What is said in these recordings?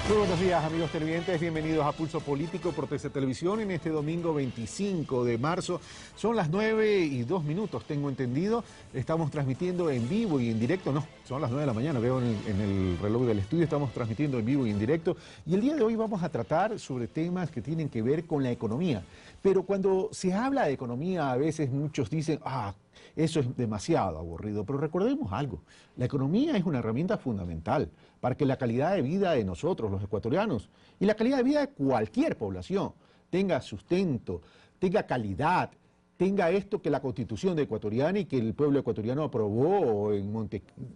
Muy buenos días, amigos televidentes, bienvenidos a Pulso Político por TC Televisión en este domingo 25 de marzo. Son las 9:02, tengo entendido. Estamos transmitiendo en vivo y en directo, no, son las 9 de la mañana, veo en el reloj del estudio, estamos transmitiendo en vivo y en directo. Y el día de hoy vamos a tratar sobre temas que tienen que ver con la economía. Pero cuando se habla de economía, a veces muchos dicen, eso es demasiado aburrido, pero recordemos algo, la economía es una herramienta fundamental para que la calidad de vida de nosotros, los ecuatorianos, y la calidad de vida de cualquier población, tenga sustento, tenga calidad, tenga esto que la Constitución de ecuatoriana y que el pueblo ecuatoriano aprobó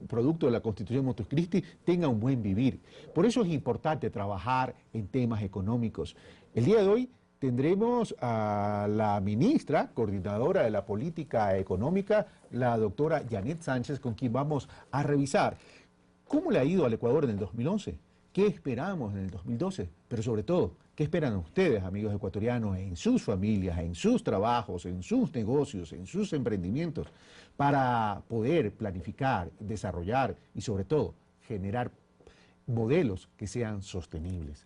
producto de la Constitución de Montecristi, tenga un buen vivir. Por eso es importante trabajar en temas económicos. El día de hoy tendremos a la ministra, coordinadora de la política económica, la doctora Yanet Sánchez, con quien vamos a revisar cómo le ha ido al Ecuador en el 2011, qué esperamos en el 2012, pero sobre todo, qué esperan ustedes, amigos ecuatorianos, en sus familias, en sus trabajos, en sus negocios, en sus emprendimientos, para poder planificar, desarrollar y sobre todo generar modelos que sean sostenibles.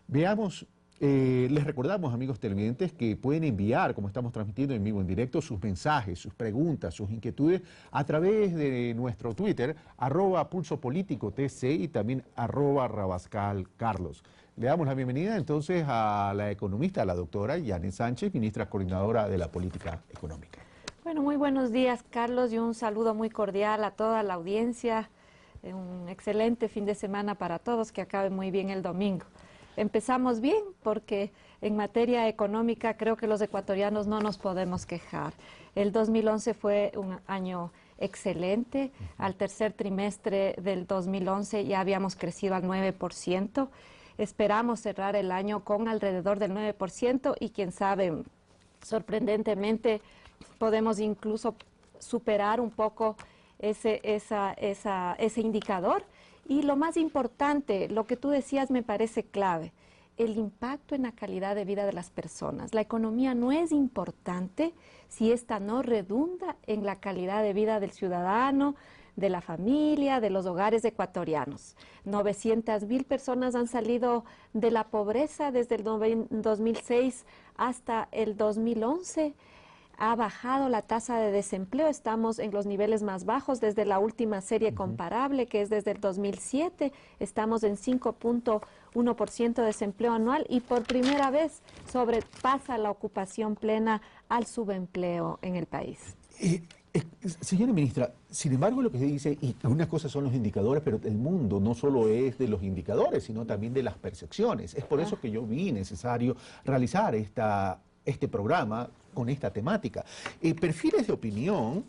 Veamos. Les recordamos, amigos televidentes, que pueden enviar, como estamos transmitiendo en vivo en directo, sus mensajes, sus preguntas, sus inquietudes a través de nuestro Twitter, @pulsopoliticotc y también @rabascalcarlos. Le damos la bienvenida entonces a la economista, a la doctora Yanet Sánchez, ministra coordinadora de la política económica. Bueno, muy buenos días, Carlos, y un saludo muy cordial a toda la audiencia. Un excelente fin de semana para todos, que acabe muy bien el domingo. Empezamos bien porque en materia económica creo que los ecuatorianos no nos podemos quejar. El 2011 fue un año excelente. Al tercer trimestre del 2011 ya habíamos crecido al 9%. Esperamos cerrar el año con alrededor del 9% y quién sabe, sorprendentemente, podemos incluso superar un poco ese indicador. Y lo más importante, lo que tú decías me parece clave, el impacto en la calidad de vida de las personas. La economía no es importante si esta no redunda en la calidad de vida del ciudadano, de la familia, de los hogares ecuatorianos. 900.000 personas han salido de la pobreza desde el 2006 hasta el 2011. Ha bajado la tasa de desempleo, estamos en los niveles más bajos desde la última serie comparable, que es desde el 2007, estamos en 5.1% de desempleo anual y por primera vez sobrepasa la ocupación plena al subempleo en el país. Señora ministra, sin embargo lo que se dice, y unas cosas son los indicadores, pero el mundo no solo es de los indicadores, sino también de las percepciones. Es por eso que yo vi necesario realizar este programa con esta temática. Perfiles de opinión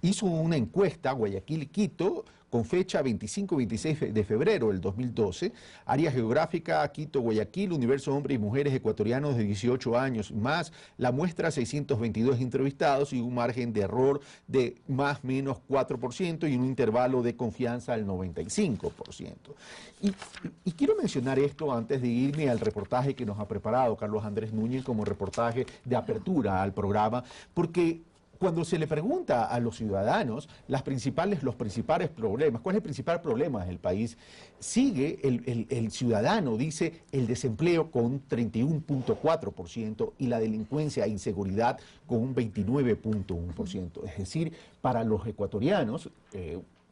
hizo una encuesta, Guayaquil y Quito, con fecha 25-26 de febrero del 2012, área geográfica, Quito, Guayaquil, universo hombres y mujeres ecuatorianos de 18 años y más, la muestra 622 entrevistados y un margen de error de más o menos 4% y un intervalo de confianza del 95%. Y quiero mencionar esto antes de irme al reportaje que nos ha preparado Carlos Andrés Núñez como reportaje de apertura al programa, porque cuando se le pregunta a los ciudadanos los principales problemas, ¿cuál es el principal problema del país? Sigue el ciudadano, dice, el desempleo con 31.4% y la delincuencia e inseguridad con un 29.1%. Es decir, para los ecuatorianos,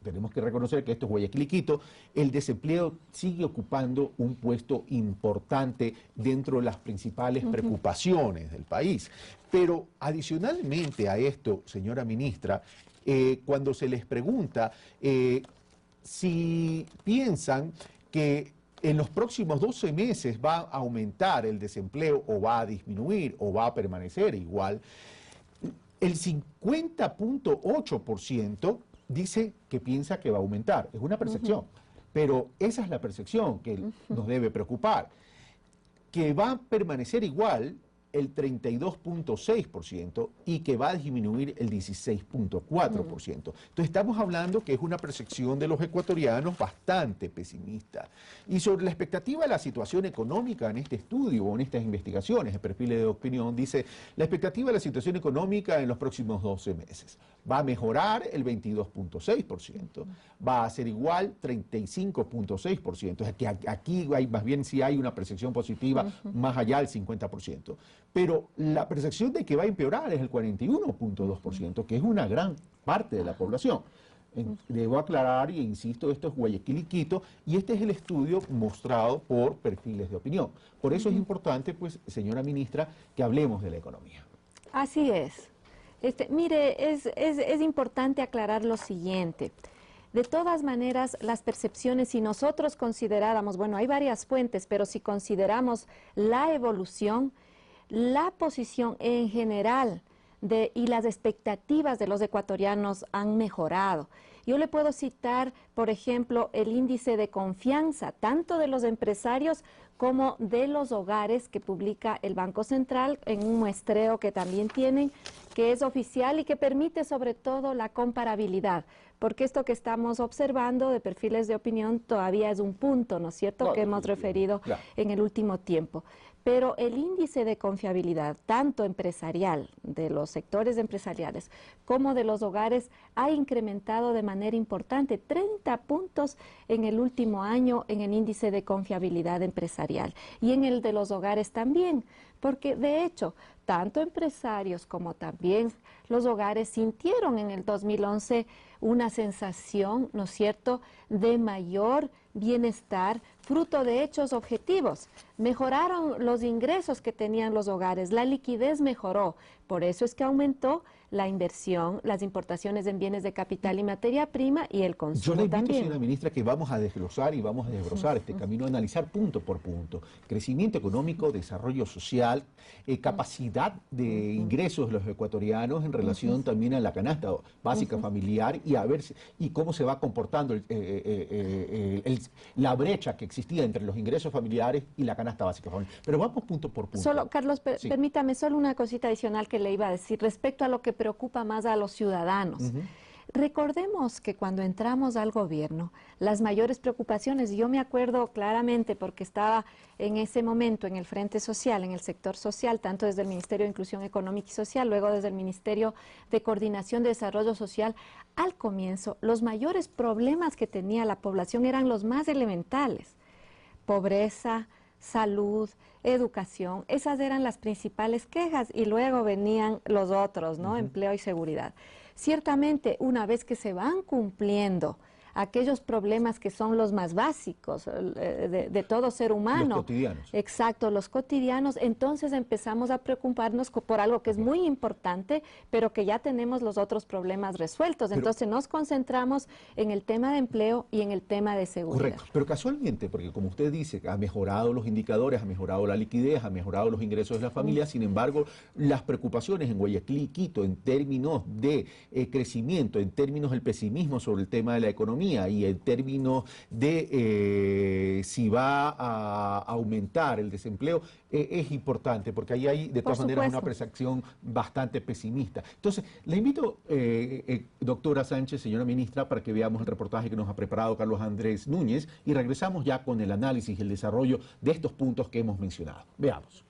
tenemos que reconocer que esto es Guayaquil y Quito, el desempleo sigue ocupando un puesto importante dentro de las principales preocupaciones del país. Pero adicionalmente a esto, señora ministra, cuando se les pregunta si piensan que en los próximos 12 meses va a aumentar el desempleo o va a disminuir o va a permanecer igual, el 50.8% dice que piensa que va a aumentar. Es una percepción, pero esa es la percepción que nos debe preocupar. Que va a permanecer igual el 32.6% y que va a disminuir el 16.4%. Entonces estamos hablando que es una percepción de los ecuatorianos bastante pesimista. Y sobre la expectativa de la situación económica en este estudio o en estas investigaciones, el perfil de opinión dice, la expectativa de la situación económica en los próximos 12 meses. Va a mejorar el 22.6%, va a ser igual 35.6%. O sea que aquí hay, más bien sí hay una percepción positiva más allá del 50%. Pero la percepción de que va a empeorar es el 41.2%, que es una gran parte de la población. Debo aclarar, y insisto, esto es Guayaquil y Quito, y este es el estudio mostrado por Perfiles de Opinión. Por eso es importante, pues, señora ministra, que hablemos de la economía. Así es. Mire, es importante aclarar lo siguiente. De todas maneras, las percepciones, si nosotros consideráramos, bueno, hay varias fuentes, pero si consideramos la evolución, la posición en general y las expectativas de los ecuatorianos han mejorado. Yo le puedo citar, por ejemplo, el índice de confianza, tanto de los empresarios como de los hogares que publica el Banco Central en un muestreo que también tienen, que es oficial y que permite sobre todo la comparabilidad, porque esto que estamos observando de Perfiles de Opinión todavía es un punto, ¿no es cierto?, que hemos referido en el último tiempo. Pero el índice de confiabilidad, tanto empresarial, de los sectores empresariales, como de los hogares, ha incrementado de manera importante, 30 puntos en el último año en el índice de confiabilidad empresarial. Y en el de los hogares también, porque de hecho, tanto empresarios como también los hogares sintieron en el 2011 una sensación, ¿no es cierto?, de mayor bienestar, fruto de hechos objetivos. Mejoraron los ingresos que tenían los hogares, la liquidez mejoró, por eso es que aumentó la inversión, las importaciones en bienes de capital y materia prima y el consumo también. Yo le invito, también. señora ministra, que vamos a desglosar y vamos a desbrozar este camino, a analizar punto por punto. Crecimiento económico, desarrollo social, capacidad de ingresos de los ecuatorianos en relación también a la canasta básica familiar y a ver y cómo se va comportando la brecha que existía entre los ingresos familiares y la canasta básica familiar. Pero vamos punto por punto. Solo, Carlos, sí. Permítame solo una cosita adicional que le iba a decir respecto a lo que preocupa más a los ciudadanos. Recordemos que cuando entramos al gobierno, las mayores preocupaciones, y yo me acuerdo claramente porque estaba en ese momento en el Frente Social, en el sector social, tanto desde el Ministerio de Inclusión Económica y Social, luego desde el Ministerio de Coordinación de Desarrollo Social, al comienzo, los mayores problemas que tenía la población eran los más elementales: pobreza, salud, educación. Esas eran las principales quejas y luego venían los otros, ¿no? Empleo y seguridad. Ciertamente, una vez que se van cumpliendo aquellos problemas que son los más básicos de todo ser humano. Los cotidianos. Exacto, los cotidianos. Entonces empezamos a preocuparnos por algo que es muy importante, pero que ya tenemos los otros problemas resueltos. Entonces nos concentramos en el tema de empleo y en el tema de seguridad. Correcto, pero casualmente, porque como usted dice, ha mejorado los indicadores, ha mejorado la liquidez, ha mejorado los ingresos de la familia, sin embargo, las preocupaciones en Guayaquil y Quito en términos de crecimiento, en términos del pesimismo sobre el tema de la economía, y en términos de si va a aumentar el desempleo, es importante, porque ahí hay de todas maneras una percepción bastante pesimista. Entonces, le invito, doctora Sánchez, señora ministra, para que veamos el reportaje que nos ha preparado Carlos Andrés Núñez y regresamos ya con el análisis y el desarrollo de estos puntos que hemos mencionado. Veamos.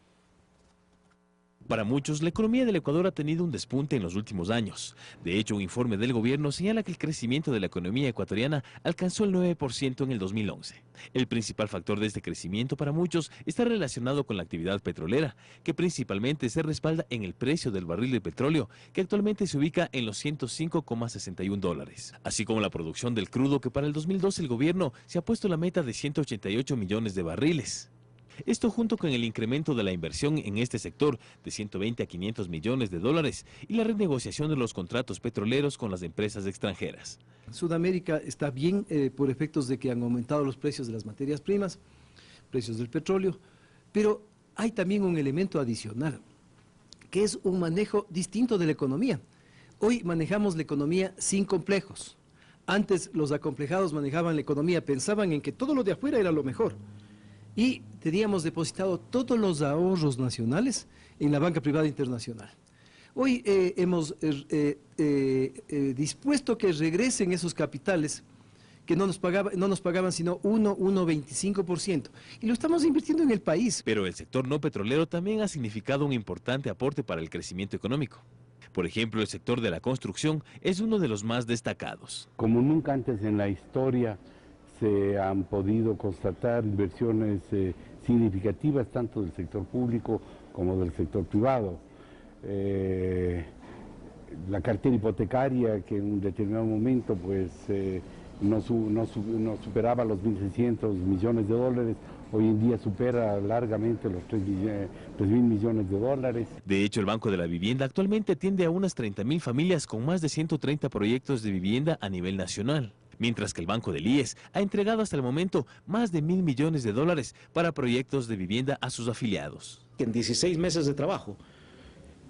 Para muchos, la economía del Ecuador ha tenido un despunte en los últimos años. De hecho, un informe del gobierno señala que el crecimiento de la economía ecuatoriana alcanzó el 9% en el 2011. El principal factor de este crecimiento para muchos está relacionado con la actividad petrolera, que principalmente se respalda en el precio del barril de petróleo, que actualmente se ubica en los $105,61, así como la producción del crudo, que para el 2012 el gobierno se ha puesto la meta de 188 millones de barriles. Esto junto con el incremento de la inversión en este sector de 120 a 500 millones de dólares y la renegociación de los contratos petroleros con las empresas extranjeras. Sudamérica está bien por efectos de que han aumentado los precios de las materias primas, precios del petróleo, pero hay también un elemento adicional, que es un manejo distinto de la economía. Hoy manejamos la economía sin complejos. Antes los acomplejados manejaban la economía, pensaban en que todo lo de afuera era lo mejor. Y teníamos depositado todos los ahorros nacionales en la banca privada internacional. Hoy hemos dispuesto que regresen esos capitales que no nos pagaban sino 1,25%. Y lo estamos invirtiendo en el país. Pero el sector no petrolero también ha significado un importante aporte para el crecimiento económico. Por ejemplo, el sector de la construcción es uno de los más destacados. Como nunca antes en la historia se han podido constatar inversiones significativas tanto del sector público como del sector privado. La cartera hipotecaria, que en un determinado momento pues no superaba los 1.600 millones de dólares, hoy en día supera largamente los 3.000 millones de dólares. De hecho, el Banco de la Vivienda actualmente atiende a unas 30.000 familias con más de 130 proyectos de vivienda a nivel nacional, mientras que el Banco del IES ha entregado hasta el momento más de 1.000 millones de dólares para proyectos de vivienda a sus afiliados. En 16 meses de trabajo,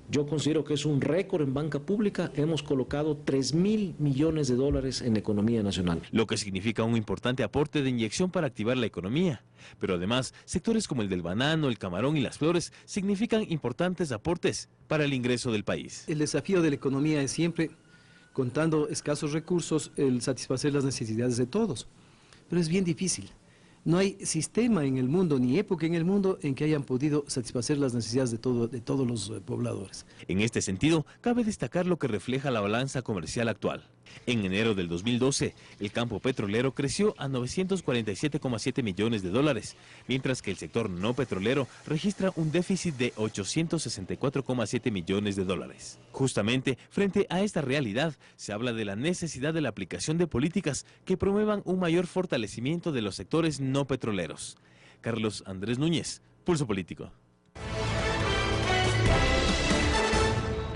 yo considero que es un récord en banca pública. Hemos colocado 3.000 millones de dólares en la economía nacional. Lo que significa un importante aporte de inyección para activar la economía. Pero además, sectores como el del banano, el camarón y las flores significan importantes aportes para el ingreso del país. El desafío de la economía es siempre, contando escasos recursos, el satisfacer las necesidades de todos. Pero es bien difícil. No hay sistema en el mundo, ni época en el mundo, en que hayan podido satisfacer las necesidades de todos los pobladores. En este sentido, cabe destacar lo que refleja la balanza comercial actual. En enero del 2012, el campo petrolero creció a 947,7 millones de dólares, mientras que el sector no petrolero registra un déficit de 864,7 millones de dólares. Justamente, frente a esta realidad, se habla de la necesidad de la aplicación de políticas que promuevan un mayor fortalecimiento de los sectores no petroleros. Carlos Andrés Núñez, Pulso Político.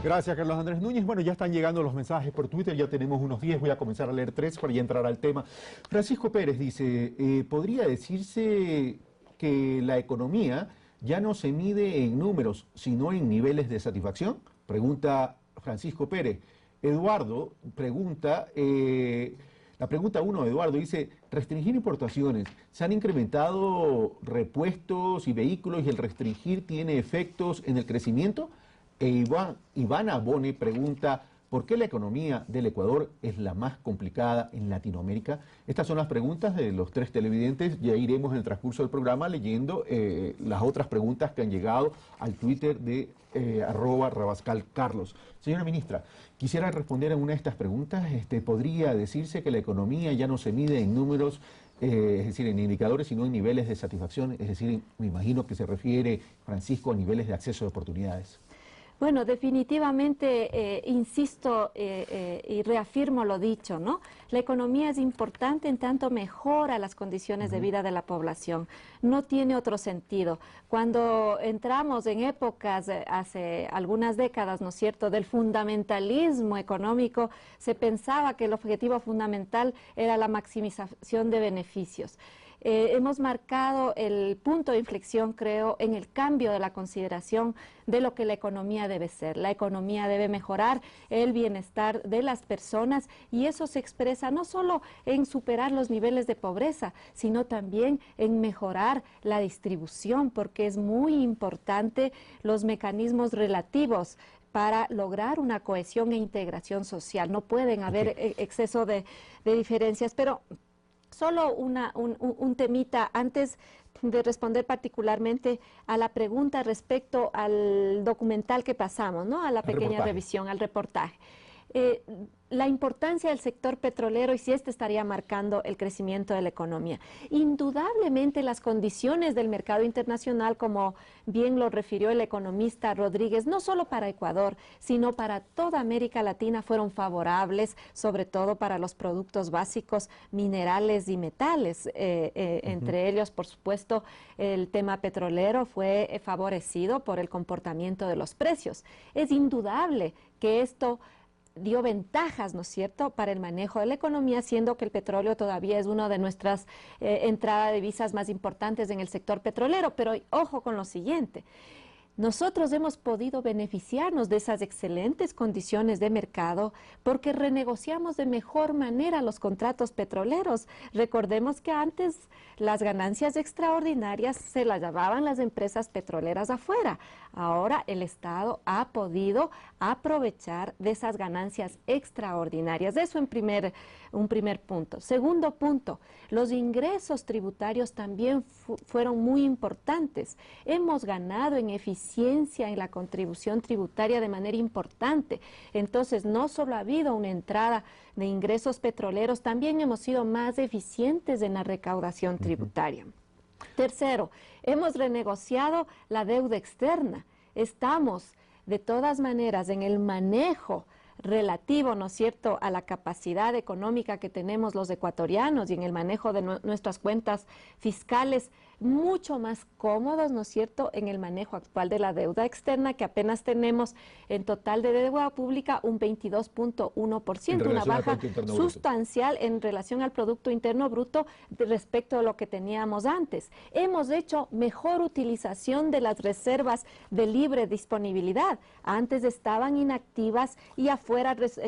Gracias, Carlos Andrés Núñez. Bueno, ya están llegando los mensajes por Twitter, ya tenemos unos 10, voy a comenzar a leer 3 para ya entrar al tema. Francisco Pérez dice, ¿podría decirse que la economía ya no se mide en números, sino en niveles de satisfacción? Pregunta Francisco Pérez. Eduardo pregunta, la pregunta 1, Eduardo, dice, restringir importaciones, ¿se han incrementado repuestos y vehículos y el restringir tiene efectos en el crecimiento? Iván Abone pregunta, ¿por qué la economía del Ecuador es la más complicada en Latinoamérica? Estas son las preguntas de los 3 televidentes. Ya iremos en el transcurso del programa leyendo las otras preguntas que han llegado al Twitter de @rabascalcarlos. Señora ministra, quisiera responder a una de estas preguntas. ¿Podría decirse que la economía ya no se mide en números, es decir, en indicadores, sino en niveles de satisfacción? Es decir, me imagino que se refiere, Francisco, a niveles de acceso a oportunidades. Bueno, definitivamente, insisto y reafirmo lo dicho, ¿no? La economía es importante en tanto mejora las condiciones de vida de la población. No tiene otro sentido. Cuando entramos en épocas, hace algunas décadas, ¿no es cierto?, del fundamentalismo económico, se pensaba que el objetivo fundamental era la maximización de beneficios. Hemos marcado el punto de inflexión, creo, en el cambio de la consideración de lo que la economía debe ser. La economía debe mejorar el bienestar de las personas y eso se expresa no solo en superar los niveles de pobreza, sino también en mejorar la distribución, porque es muy importante los mecanismos relativos para lograr una cohesión e integración social. No pueden haber exceso de diferencias, pero solo un temita antes de responder particularmente a la pregunta respecto al documental que pasamos, ¿no? A la pequeña revisión, al reportaje. La importancia del sector petrolero y si este estaría marcando el crecimiento de la economía. Indudablemente las condiciones del mercado internacional, como bien lo refirió el economista Rodríguez, no solo para Ecuador, sino para toda América Latina fueron favorables, sobre todo para los productos básicos, minerales y metales. Entre ellos, por supuesto, el tema petrolero fue favorecido por el comportamiento de los precios. Es indudable que esto dio ventajas, ¿no es cierto?, para el manejo de la economía, siendo que el petróleo todavía es una de nuestras entradas de divisas más importantes en el sector petrolero. Pero ojo con lo siguiente. Nosotros hemos podido beneficiarnos de esas excelentes condiciones de mercado porque renegociamos de mejor manera los contratos petroleros. Recordemos que antes las ganancias extraordinarias se las llevaban las empresas petroleras afuera. Ahora el Estado ha podido aprovechar de esas ganancias extraordinarias. Eso en un primer punto. Segundo punto, los ingresos tributarios también fueron muy importantes. Hemos ganado en eficiencia en la contribución tributaria de manera importante. Entonces, no solo ha habido una entrada de ingresos petroleros, también hemos sido más eficientes en la recaudación tributaria. Tercero, hemos renegociado la deuda externa. Estamos, de todas maneras, en el manejo relativo, ¿no es cierto?, a la capacidad económica que tenemos los ecuatorianos y en el manejo de nuestras cuentas fiscales, mucho más cómodos, ¿no es cierto?, en el manejo actual de la deuda externa, que apenas tenemos en total de deuda pública un 22.1%, una baja sustancial en relación al Producto Interno Bruto respecto a lo que teníamos antes. Hemos hecho mejor utilización de las reservas de libre disponibilidad. Antes estaban inactivas y afuera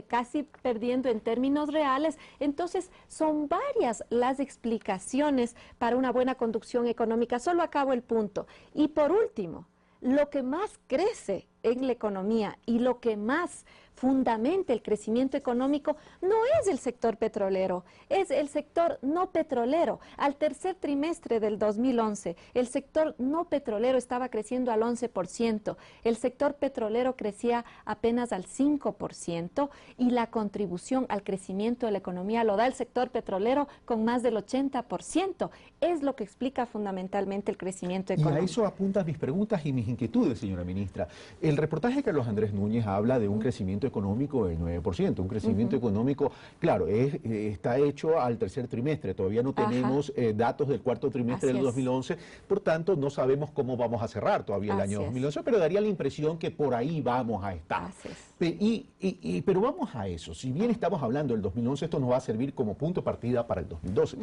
casi perdiendo en términos reales. Entonces, son varias las explicaciones para una buena conducción económica. Solo acabo el punto. Y por último, lo que más crece en la economía y lo que más fundamenta el crecimiento económico no es el sector petrolero, es el sector no petrolero. Al tercer trimestre del 2011, el sector no petrolero estaba creciendo al 11%, el sector petrolero crecía apenas al 5% y la contribución al crecimiento de la economía lo da el sector petrolero con más del 80%. Es lo que explica fundamentalmente el crecimiento económico. Y a eso apuntan mis preguntas y mis inquietudes, señora ministra. El reportaje de Carlos Andrés Núñez habla de un crecimiento económico del 9%, un crecimiento económico, claro, está hecho al tercer trimestre, todavía no tenemos datos del cuarto trimestre del 2011, por tanto no sabemos cómo vamos a cerrar todavía el año 2011, pero daría la impresión que por ahí vamos a estar. Pero vamos a eso, si bien estamos hablando del 2011, esto nos va a servir como punto de partida para el 2012.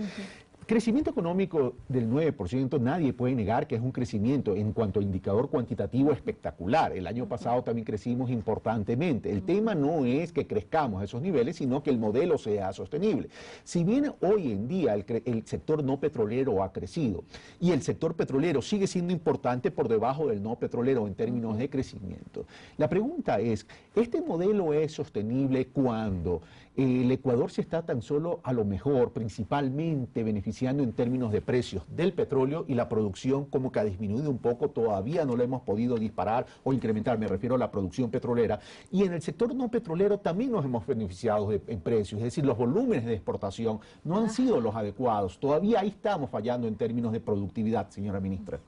Crecimiento económico del 9%, nadie puede negar que es un crecimiento en cuanto a indicador cuantitativo espectacular. El año pasado también crecimos importantemente. El tema no es que crezcamos a esos niveles, sino que el modelo sea sostenible. Si bien hoy en día el sector no petrolero ha crecido y el sector petrolero sigue siendo importante por debajo del no petrolero en términos de crecimiento, la pregunta es, ¿este modelo es sostenible cuando el Ecuador se está tan solo a lo mejor principalmente beneficiando en términos de precios del petróleo y la producción como que ha disminuido un poco, todavía no la hemos podido disparar o incrementar, me refiero a la producción petrolera, y en el sector no petrolero también nos hemos beneficiado en precios, es decir, los volúmenes de exportación no han sido los adecuados, todavía ahí estamos fallando en términos de productividad, señora ministra?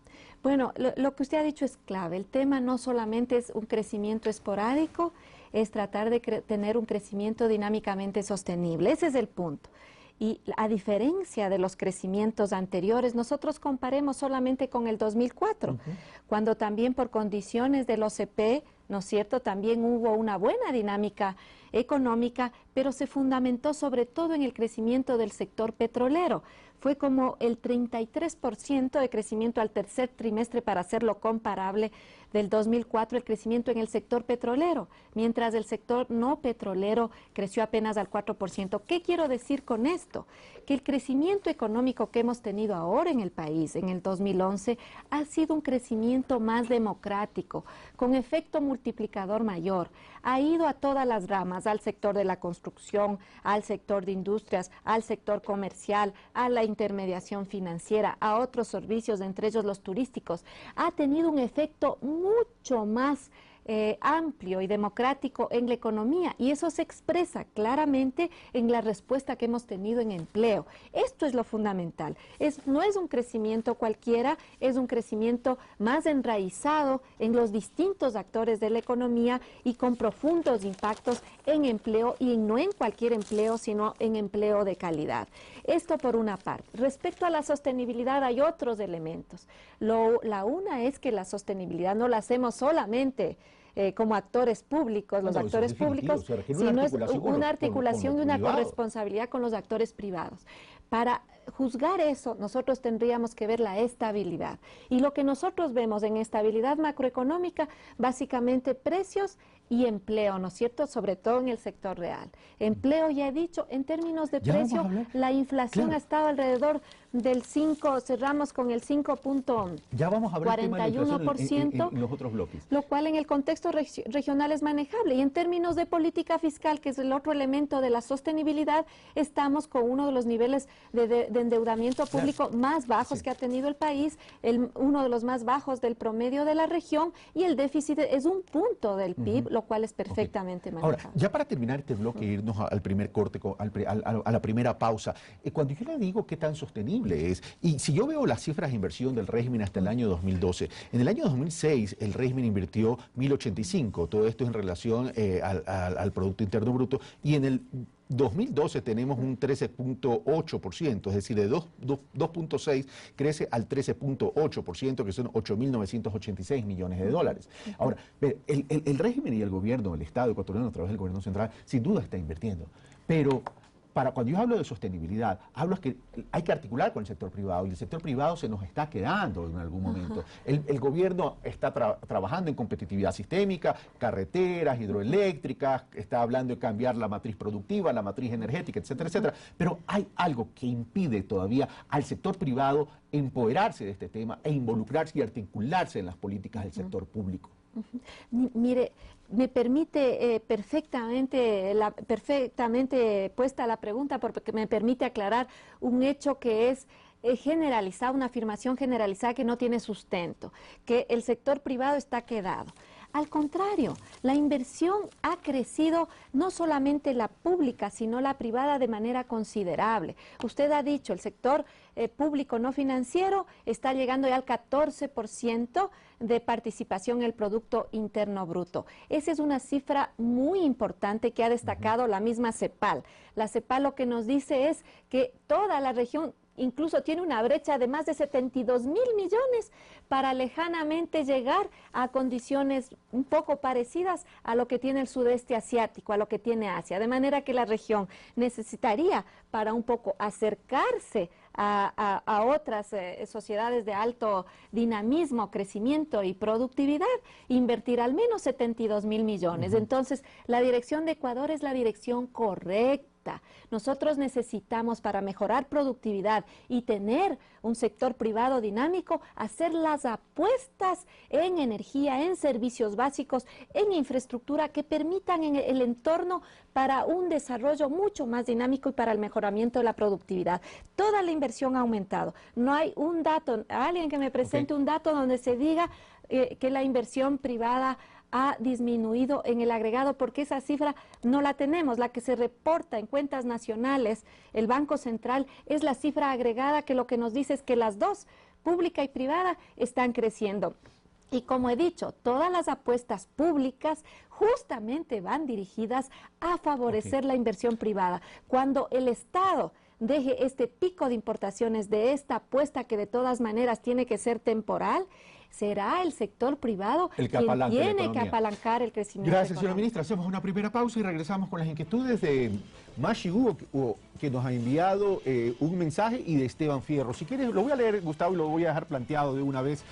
Bueno, lo que usted ha dicho es clave. El tema no solamente es un crecimiento esporádico, es tratar de tener un crecimiento dinámicamente sostenible. Ese es el punto. Y a diferencia de los crecimientos anteriores, nosotros comparemos solamente con el 2004, cuando también por condiciones del OCP, ¿no es cierto?, también hubo una buena dinámica económica, pero se fundamentó sobre todo en el crecimiento del sector petrolero. Fue como el 33% de crecimiento al tercer trimestre, para hacerlo comparable, del 2004, el crecimiento en el sector petrolero, mientras el sector no petrolero creció apenas al 4%. ¿Qué quiero decir con esto? Que el crecimiento económico que hemos tenido ahora en el país, en el 2011, ha sido un crecimiento más democrático, con efecto multiplicador mayor. Ha ido a todas las ramas, al sector de la construcción, al sector de industrias, al sector comercial, a la intermediación financiera, a otros servicios, entre ellos los turísticos. Ha tenido un efecto mucho más amplio y democrático en la economía, y eso se expresa claramente en la respuesta que hemos tenido en empleo. Esto es lo fundamental. No es un crecimiento cualquiera, es un crecimiento más enraizado en los distintos actores de la economía y con profundos impactos en empleo, y no en cualquier empleo, sino en empleo de calidad. Esto por una parte. Respecto a la sostenibilidad hay otros elementos. La una es que la sostenibilidad no la hacemos solamente como actores públicos, los actores públicos, sino es una articulación y una corresponsabilidad con los actores privados. Para juzgar eso, nosotros tendríamos que ver la estabilidad. Y lo que nosotros vemos en estabilidad macroeconómica, básicamente precios y empleo, ¿no es cierto? Sobre todo en el sector real. Empleo, ya he dicho, en términos de precio, la inflación ha estado alrededor del 5, cerramos con el 5.41%. Ya vamos a hablar del tema de la inflación en los otros bloques. Lo cual en el contexto regional es manejable. Y en términos de política fiscal, que es el otro elemento de la sostenibilidad, estamos con uno de los niveles de endeudamiento público más bajos que ha tenido el país, uno de los más bajos del promedio de la región, y el déficit es 1 punto del PIB, lo cual es perfectamente manejable. Ahora, ya para terminar este bloque, irnos al primer corte, a la primera pausa, cuando yo le digo qué tan sostenible es, y si yo veo las cifras de inversión del régimen hasta el año 2012, en el año 2006 el régimen invirtió 1.085, todo esto en relación al Producto Interno Bruto, y en el 2012 tenemos un 13.8%, es decir, de 2.6 crece al 13.8%, que son 8.986 millones de dólares. Ahora, el régimen y el gobierno, el Estado ecuatoriano a través del gobierno central, sin duda está invirtiendo, pero cuando yo hablo de sostenibilidad, hablo que hay que articular con el sector privado, y el sector privado se nos está quedando en algún momento. El gobierno está trabajando en competitividad sistémica, carreteras, hidroeléctricas, está hablando de cambiar la matriz productiva, la matriz energética, etcétera, etcétera. Pero hay algo que impide todavía al sector privado empoderarse de este tema e involucrarse y articularse en las políticas del sector público. Mire, me permite perfectamente puesta la pregunta, porque me permite aclarar un hecho que es generalizado, una afirmación generalizada que no tiene sustento, que el sector privado está quedado. Al contrario, la inversión ha crecido, no solamente la pública, sino la privada de manera considerable. Usted ha dicho, el sector público no financiero está llegando ya al 14% de participación en el Producto Interno Bruto. Esa es una cifra muy importante que ha destacado la misma CEPAL. La CEPAL lo que nos dice es que toda la región incluso tiene una brecha de más de 72.000 millones para lejanamente llegar a condiciones un poco parecidas a lo que tiene el sudeste asiático, a lo que tiene Asia. De manera que la región necesitaría, para un poco acercarse a otras sociedades de alto dinamismo, crecimiento y productividad, invertir al menos 72.000 millones. Entonces, la dirección de Ecuador es la dirección correcta. Nosotros necesitamos, para mejorar productividad y tener un sector privado dinámico, hacer las apuestas en energía, en servicios básicos, en infraestructura que permitan el entorno para un desarrollo mucho más dinámico y para el mejoramiento de la productividad. Toda la inversión ha aumentado. No hay un dato, alguien que me presente un dato donde se diga que la inversión privada ha disminuido en el agregado, porque esa cifra no la tenemos. La que se reporta en cuentas nacionales, el Banco Central, es la cifra agregada, que lo que nos dice es que las dos, pública y privada, están creciendo. Y como he dicho, todas las apuestas públicas justamente van dirigidas a favorecer la inversión privada. Cuando el Estado deje este pico de importaciones de esta apuesta, que de todas maneras tiene que ser temporal, será el sector privado quien tiene que apalancar el crecimiento. Gracias, señora ministra. Hacemos una primera pausa y regresamos con las inquietudes de Mashi Hugo, que nos ha enviado un mensaje, y de Esteban Fierro. Si quieres, lo voy a leer, Gustavo, y lo voy a dejar planteado de una vez.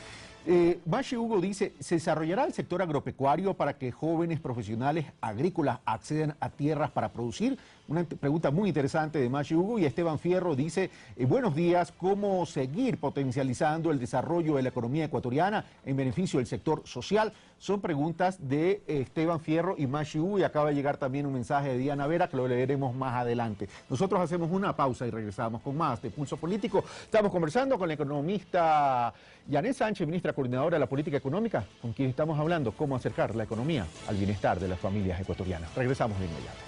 Mashi Hugo dice: ¿se desarrollará el sector agropecuario para que jóvenes profesionales agrícolas accedan a tierras para producir? Una pregunta muy interesante de Mashi Hugo. Y Esteban Fierro dice: buenos días, ¿cómo seguir potencializando el desarrollo de la economía ecuatoriana en beneficio del sector social? Son preguntas de Esteban Fierro y Mashi Hugo, y acaba de llegar también un mensaje de Diana Vera que lo leeremos más adelante. Nosotros hacemos una pausa y regresamos con más de Pulso Político. Estamos conversando con la economista Yanet Sánchez, ministra coordinadora de la política económica, con quien estamos hablando cómo acercar la economía al bienestar de las familias ecuatorianas. Regresamos de inmediato.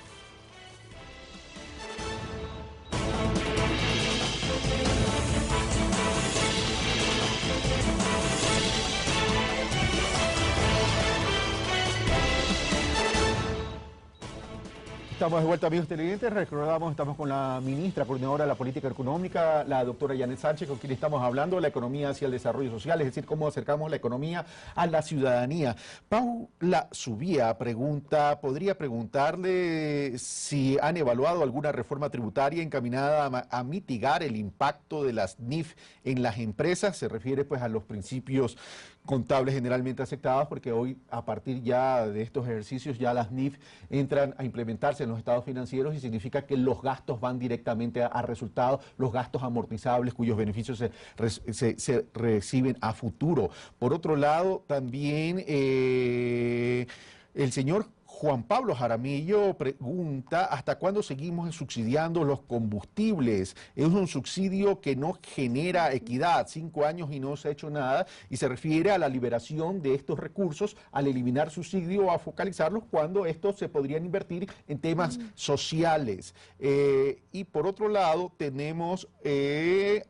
Estamos de vuelta, amigos televidentes. Recordamos, estamos con la ministra coordinadora de la política económica, la doctora Yanet Sánchez, con quien estamos hablando de la economía hacia el desarrollo social, es decir, cómo acercamos la economía a la ciudadanía. Paula Subía podría preguntarle si han evaluado alguna reforma tributaria encaminada a mitigar el impacto de las NIF en las empresas. Se refiere pues a los principios contables generalmente aceptados, porque hoy, a partir ya de estos ejercicios, ya las NIF entran a implementarse en los estados financieros y significa que los gastos van directamente a resultados, los gastos amortizables cuyos beneficios se reciben a futuro. Por otro lado, también el señor Juan Pablo Jaramillo pregunta, ¿hasta cuándo seguimos subsidiando los combustibles? Es un subsidio que no genera equidad, 5 años y no se ha hecho nada, y se refiere a la liberación de estos recursos al eliminar subsidio o a focalizarlos cuando estos se podrían invertir en temas sociales. Y por otro lado tenemos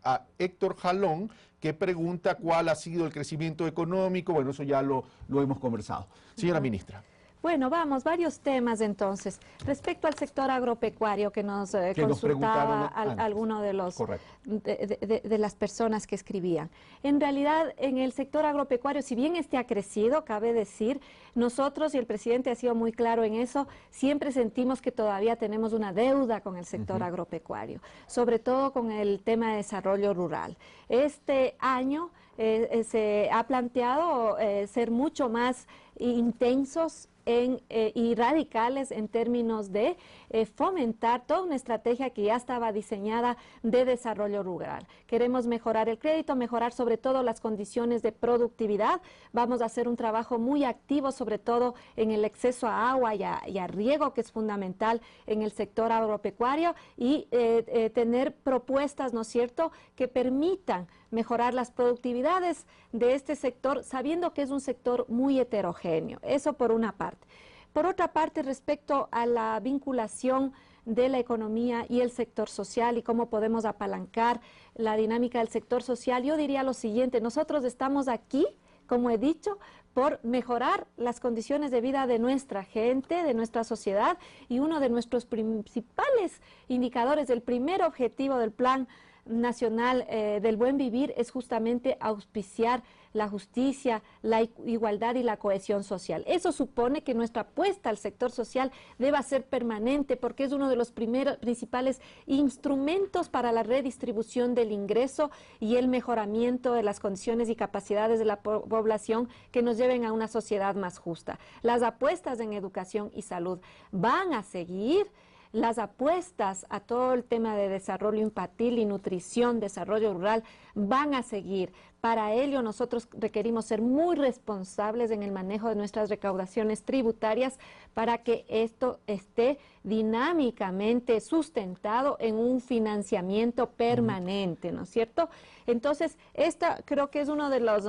a Héctor Jalón, que pregunta cuál ha sido el crecimiento económico. Bueno, eso ya lo hemos conversado. Señora ministra. Bueno, vamos, varios temas entonces. Respecto al sector agropecuario que nos consultaba alguno de los de las personas que escribían. En realidad, en el sector agropecuario, si bien este ha crecido, cabe decir, nosotros, y el presidente ha sido muy claro en eso, siempre sentimos que todavía tenemos una deuda con el sector agropecuario, sobre todo con el tema de desarrollo rural. Este año se ha planteado ser mucho más intensos y radicales en términos de fomentar toda una estrategia que ya estaba diseñada de desarrollo rural. Queremos mejorar el crédito, mejorar sobre todo las condiciones de productividad. Vamos a hacer un trabajo muy activo, sobre todo en el acceso a agua y a riego, que es fundamental en el sector agropecuario, y tener propuestas, ¿no es cierto?, que permitan mejorar las productividades de este sector, sabiendo que es un sector muy heterogéneo. Eso por una parte. Por otra parte, respecto a la vinculación de la economía y el sector social y cómo podemos apalancar la dinámica del sector social, yo diría lo siguiente: nosotros estamos aquí, como he dicho, por mejorar las condiciones de vida de nuestra gente, de nuestra sociedad, y uno de nuestros principales indicadores, el primer objetivo del Plan Nacional del Buen Vivir, es justamente auspiciar la justicia, la igualdad y la cohesión social. Eso supone que nuestra apuesta al sector social deba ser permanente, porque es uno de los principales instrumentos para la redistribución del ingreso y el mejoramiento de las condiciones y capacidades de la población que nos lleven a una sociedad más justa. Las apuestas en educación y salud van a seguir. Las apuestas a todo el tema de desarrollo infantil y nutrición, desarrollo rural, van a seguir. Para ello nosotros requerimos ser muy responsables en el manejo de nuestras recaudaciones tributarias para que esto esté dinámicamente sustentado en un financiamiento permanente, ¿no es cierto? Entonces, esta creo que es uno de los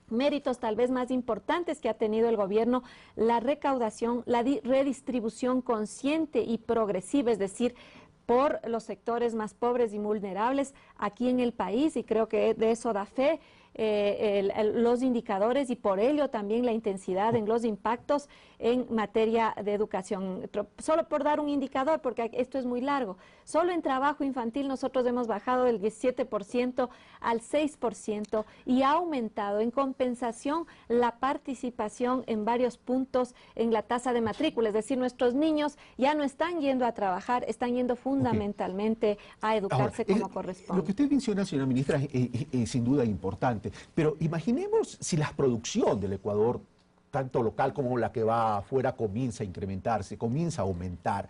méritos tal vez más importantes que ha tenido el gobierno, la recaudación, la redistribución consciente y progresiva, es decir, por los sectores más pobres y vulnerables aquí en el país, y creo que de eso da fe los indicadores, y por ello también la intensidad en los impactos en materia de educación. Solo por dar un indicador, porque esto es muy largo, solo en trabajo infantil nosotros hemos bajado del 17% al 6% y ha aumentado en compensación la participación en varios puntos en la tasa de matrícula, es decir, nuestros niños ya no están yendo a trabajar, están yendo fundamentalmente a educarse como corresponde. Lo que usted menciona, señora ministra, es sin duda importante, pero imaginemos si la producción del Ecuador, tanto local como la que va afuera, comienza a incrementarse, comienza a aumentar.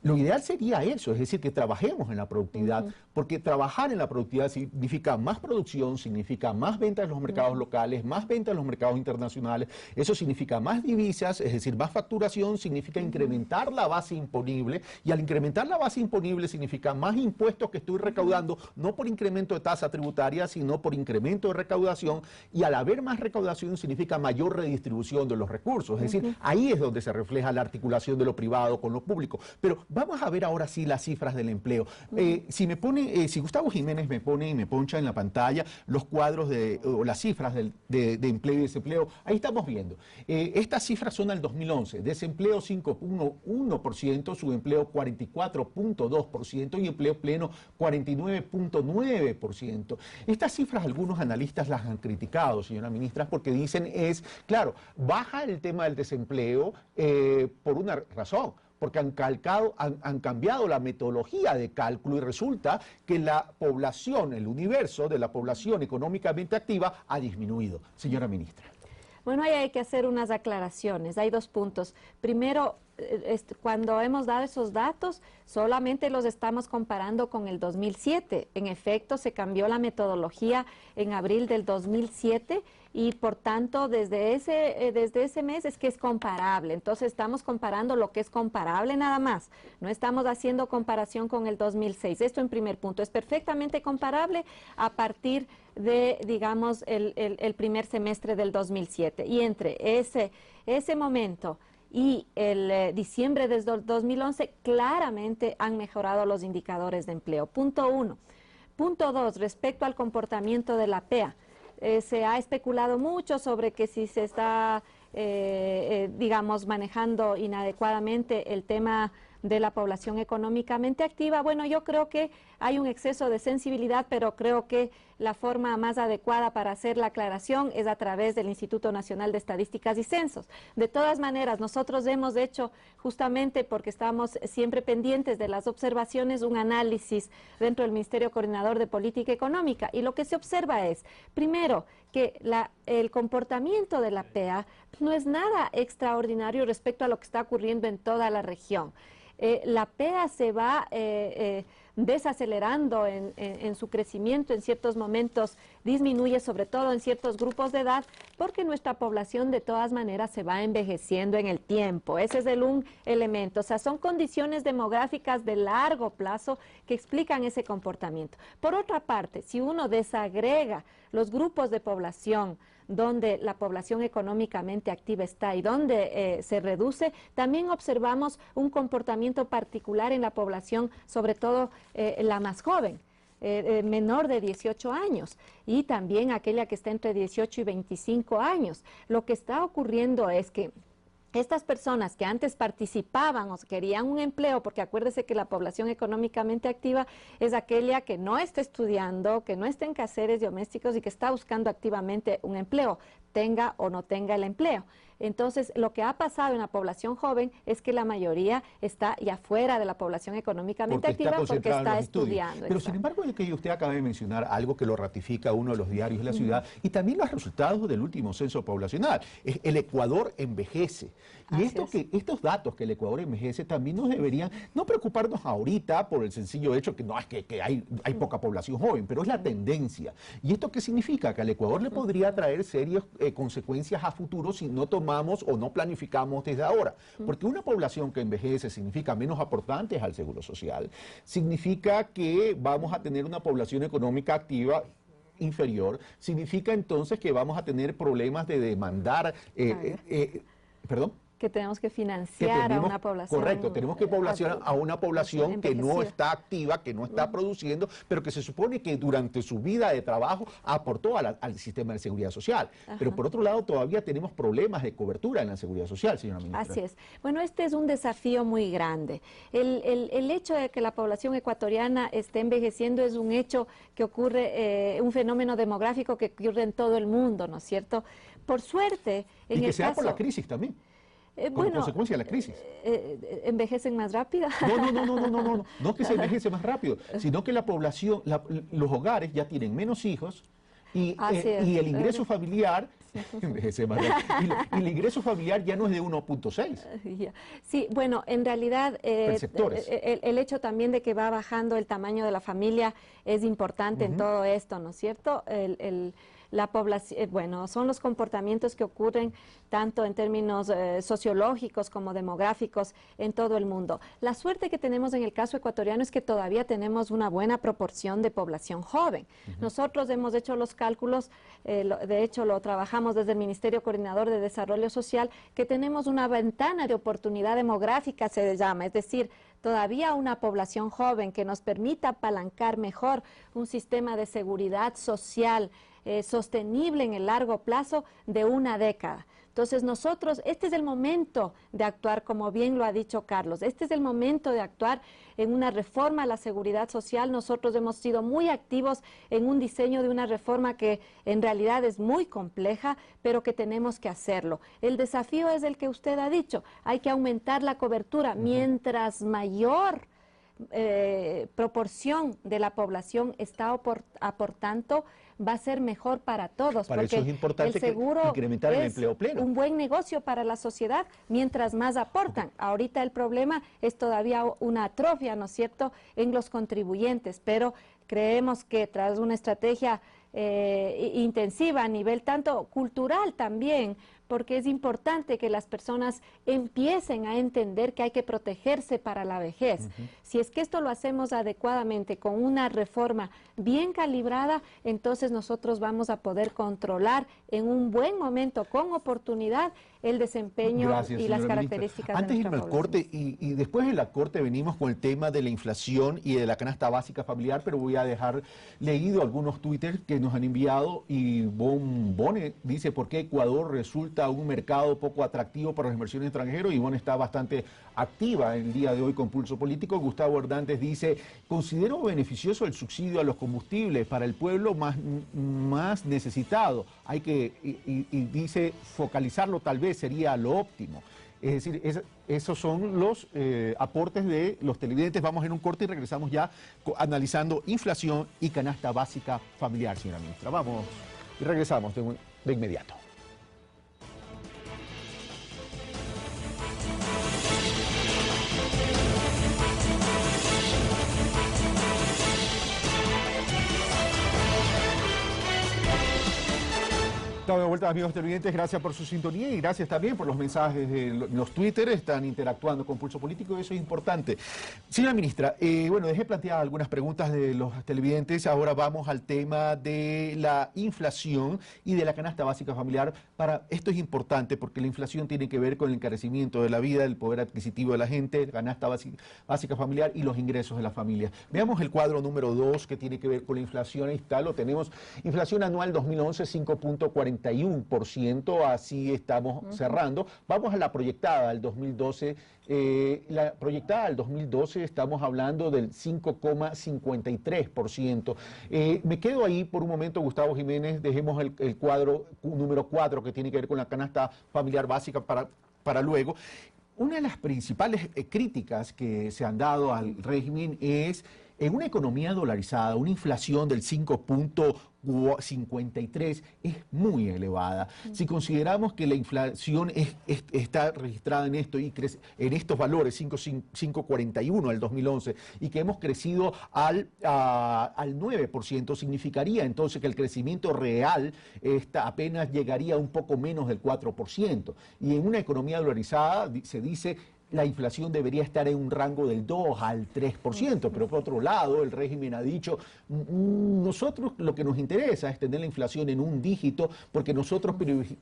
Lo ideal sería eso, es decir, que trabajemos en la productividad, porque trabajar en la productividad significa más producción, significa más ventas en los mercados locales, más ventas en los mercados internacionales, eso significa más divisas, es decir, más facturación, significa incrementar la base imponible, y al incrementar la base imponible significa más impuestos que estoy recaudando, no por incremento de tasa tributaria, sino por incremento de recaudación, y al haber más recaudación significa mayor redistribución de los recursos, es decir, ahí es donde se refleja la articulación de lo privado con lo público. Pero Vamos a ver ahora sí las cifras del empleo. Si Gustavo Jiménez me pone y me poncha en la pantalla los cuadros o las cifras de empleo y desempleo, ahí estamos viendo. Estas cifras son al 2011. Desempleo 5.1%, subempleo 44.2% y empleo pleno 49.9%. Estas cifras algunos analistas las han criticado, señora ministra, porque dicen claro, baja el tema del desempleo por una razón, porque han cambiado la metodología de cálculo y resulta que la población, el universo de la población económicamente activa ha disminuido. Señora ministra. Bueno, ahí hay que hacer unas aclaraciones. Hay dos puntos. Primero, cuando hemos dado esos datos, solamente los estamos comparando con el 2007. En efecto, se cambió la metodología en abril del 2007 y, por tanto, desde ese mes es que es comparable. Entonces, estamos comparando lo que es comparable nada más. No estamos haciendo comparación con el 2006. Esto en primer punto. Es perfectamente comparable a partir de, digamos, el primer semestre del 2007. Y entre ese momento y el diciembre del 2011, claramente han mejorado los indicadores de empleo. Punto 1. Punto 2, respecto al comportamiento de la PEA. Se ha especulado mucho sobre que si se está, digamos, manejando inadecuadamente el tema de la población económicamente activa. Bueno, yo creo que hay un exceso de sensibilidad, pero creo que la forma más adecuada para hacer la aclaración es a través del Instituto Nacional de Estadísticas y Censos. De todas maneras, nosotros hemos hecho, justamente porque estamos siempre pendientes de las observaciones, un análisis dentro del Ministerio Coordinador de Política Económica, y lo que se observa es, primero, que el comportamiento de la PEA no es nada extraordinario respecto a lo que está ocurriendo en toda la región. La PEA se va desacelerando en su crecimiento, en ciertos momentos disminuye, sobre todo en ciertos grupos de edad, porque nuestra población de todas maneras se va envejeciendo en el tiempo. Ese es un elemento. O sea, son condiciones demográficas de largo plazo que explican ese comportamiento. Por otra parte, si uno desagrega los grupos de población donde la población económicamente activa está y donde se reduce, también observamos un comportamiento particular en la población, sobre todo la más joven, menor de 18 años, y también aquella que está entre 18 y 25 años. Lo que está ocurriendo es que estas personas que antes participaban o querían un empleo, porque acuérdese que la población económicamente activa es aquella que no está estudiando, que no está en quehaceres domésticos y que está buscando activamente un empleo, tenga o no tenga el empleo. Entonces, lo que ha pasado en la población joven es que la mayoría está ya fuera de la población económicamente activa porque está estudiando. Pero sin embargo, es que usted acaba de mencionar algo que lo ratifica uno de los diarios de la ciudad y también los resultados del último censo poblacional. El Ecuador envejece. Y estos datos que el Ecuador envejece también nos deberían no preocuparnos ahorita por el sencillo hecho que no es que hay poca población joven, pero es la tendencia. ¿Y esto qué significa? Que al Ecuador le podría traer serias consecuencias a futuro si no tomamos o no planificamos desde ahora. Porque una población que envejece significa menos aportantes al Seguro Social, significa que vamos a tener una población económica activa inferior, significa entonces que vamos a tener problemas de demandar, ¿perdón? Que tenemos que financiar a una población. Correcto, tenemos que poblacionar a una población que no está activa, que no está produciendo, pero que se supone que durante su vida de trabajo aportó al sistema de seguridad social. Pero por otro lado, todavía tenemos problemas de cobertura en la seguridad social, señora ministra. Así es. Bueno, este es un desafío muy grande. El hecho de que la población ecuatoriana esté envejeciendo es un hecho que ocurre, un fenómeno demográfico que ocurre en todo el mundo, ¿no es cierto? Por suerte, en el caso... Y que sea por la crisis también. Como consecuencia de la crisis. ¿Envejecen más rápido? No que se envejece más rápido, sino que la población, los hogares ya tienen menos hijos y el ingreso familiar envejece más rápido. Y el ingreso familiar ya no es de 1.6. Sí, bueno, en realidad el hecho también de que va bajando el tamaño de la familia es importante en todo esto, ¿no es cierto? La población, bueno, son los comportamientos que ocurren tanto en términos sociológicos como demográficos en todo el mundo. La suerte que tenemos en el caso ecuatoriano es que todavía tenemos una buena proporción de población joven. Nosotros hemos hecho los cálculos, de hecho lo trabajamos desde el Ministerio Coordinador de Desarrollo Social, que tenemos una ventana de oportunidad demográfica, se llama, es decir, todavía una población joven que nos permita apalancar mejor un sistema de seguridad social sostenible en el largo plazo de una década. Entonces nosotros, este es el momento de actuar, como bien lo ha dicho Carlos, este es el momento de actuar en una reforma a la seguridad social. Nosotros hemos sido muy activos en un diseño de una reforma que en realidad es muy compleja, pero que tenemos que hacerlo. El desafío es el que usted ha dicho, hay que aumentar la cobertura. Mientras mayor proporción de la población está aportando, va a ser mejor para todos. Para eso es importante el seguro incrementar el es empleo pleno. un buen negocio para la sociedad mientras más aportan. Ahorita el problema es todavía una atrofia, ¿no es cierto?, en los contribuyentes, pero creemos que tras una estrategia intensiva a nivel tanto cultural también, porque es importante que las personas empiecen a entender que hay que protegerse para la vejez. Si es que esto lo hacemos adecuadamente, con una reforma bien calibrada, entonces nosotros vamos a poder controlar en un buen momento, con oportunidad, el desempeño y las características Antes de de nuestra irme al corte, y después de la corte venimos con el tema de la inflación y de la canasta básica familiar, pero voy a dejar leído algunos twitters que nos han enviado, y Bone dice: ¿por qué Ecuador resulta un mercado poco atractivo para las inversiones extranjeras? Y Bone está bastante activa el día de hoy con Pulso Político. Gustavo Hernández dice: considero beneficioso el subsidio a los combustibles para el pueblo más necesitado. Hay que, y dice, focalizarlo tal vez sería lo óptimo. Es decir, esos son los aportes de los televidentes. Vamos en un corte y regresamos ya analizando inflación y canasta básica familiar, señora ministra. Vamos y regresamos de inmediato. Estamos de vuelta, amigos televidentes, gracias por su sintonía y gracias también por los mensajes de los Twitter. Están interactuando con Pulso Político y eso es importante. Señora ministra, bueno, dejé planteadas algunas preguntas de los televidentes. Ahora vamos al tema de la inflación y de la canasta básica familiar. Esto es importante porque la inflación tiene que ver con el encarecimiento de la vida, el poder adquisitivo de la gente, la canasta básica familiar y los ingresos de la familia. Veamos el cuadro número 2 que tiene que ver con la inflación. Ahí está, lo tenemos. Inflación anual 2011, 5.41%, así estamos cerrando. Vamos a la proyectada al 2012. La proyectada al 2012 estamos hablando del 5,53%. Me quedo ahí por un momento, Gustavo Jiménez. Dejemos el cuadro número 4 que tiene que ver con la canasta familiar básica para luego. Una de las principales críticas que se han dado al régimen es: en una economía dolarizada, una inflación del 5.53 es muy elevada. Si consideramos que la inflación está registrada en esto y crece en estos valores, 5.41 al 2011, y que hemos crecido al 9%, significaría entonces que el crecimiento real apenas llegaría a un poco menos del 4%. Y en una economía dolarizada se dice la inflación debería estar en un rango del 2 al 3%, pero por otro lado el régimen ha dicho: nosotros lo que nos interesa es tener la inflación en un dígito porque nosotros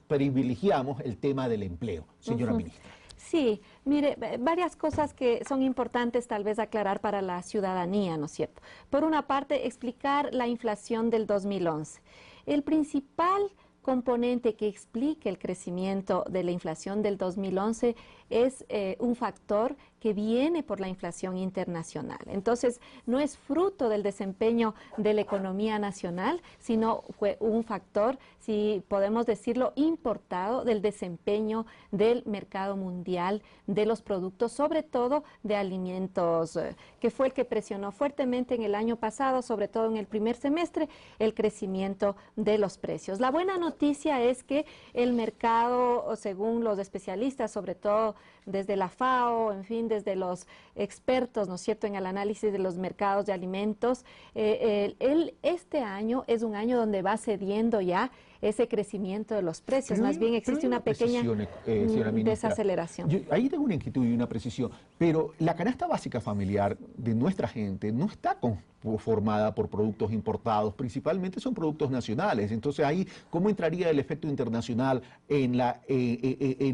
privilegiamos el tema del empleo. Señora ministra. Sí, mire, varias cosas que son importantes tal vez aclarar para la ciudadanía, ¿no es cierto? Por una parte, explicar la inflación del 2011. El principal componente que explique el crecimiento de la inflación del 2011 es un factor que viene por la inflación internacional. Entonces, no es fruto del desempeño de la economía nacional, sino fue un factor, si podemos decirlo, importado del desempeño del mercado mundial de los productos, sobre todo de alimentos, que fue el que presionó fuertemente en el año pasado, sobre todo en el primer semestre, el crecimiento de los precios. La buena noticia es que el mercado, según los especialistas, sobre todo desde la FAO, en fin, desde los expertos, ¿no es cierto?, en el análisis de los mercados de alimentos, este año es un año donde va cediendo ya ese crecimiento de los precios, Pero más bien existe una pequeña señora ministra. desaceleración. Ahí tengo una inquietud y una precisión, pero la canasta básica familiar de nuestra gente no está formada por productos importados, principalmente son productos nacionales. Entonces ahí, ¿cómo entraría el efecto internacional en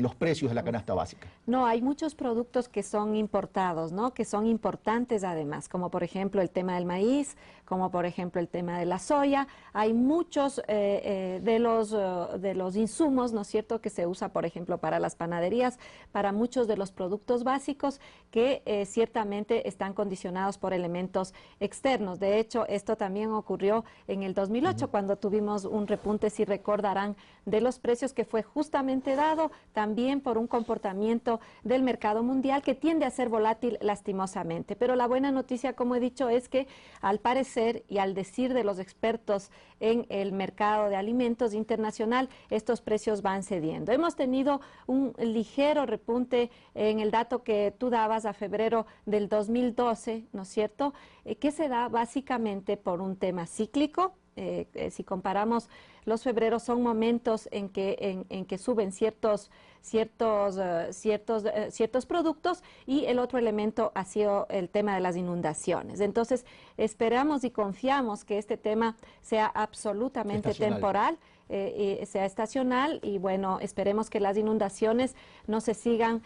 los precios de la canasta básica? No, hay muchos productos que son importados, ¿no? Que son importantes además, como por ejemplo el tema del maíz, como por ejemplo el tema de la soya. Hay muchos de los insumos, ¿no es cierto?, que se usa, por ejemplo, para las panaderías, para muchos de los productos básicos que ciertamente están condicionados por elementos externos. De hecho, esto también ocurrió en el 2008, cuando tuvimos un repunte, si recordarán, de los precios, que fue justamente dado también por un comportamiento del mercado mundial que tiende a ser volátil lastimosamente. Pero la buena noticia, como he dicho, es que al parecer y al decir de los expertos en el mercado de alimentos internacional, estos precios van cediendo. Hemos tenido un ligero repunte en el dato que tú dabas a febrero del 2012, ¿no es cierto?, que se da básicamente por un tema cíclico. Si comparamos los febreros, son momentos en que suben ciertos productos, y el otro elemento ha sido el tema de las inundaciones. Entonces, esperamos y confiamos que este tema sea absolutamente temporal, sea estacional, y bueno, esperemos que las inundaciones no se sigan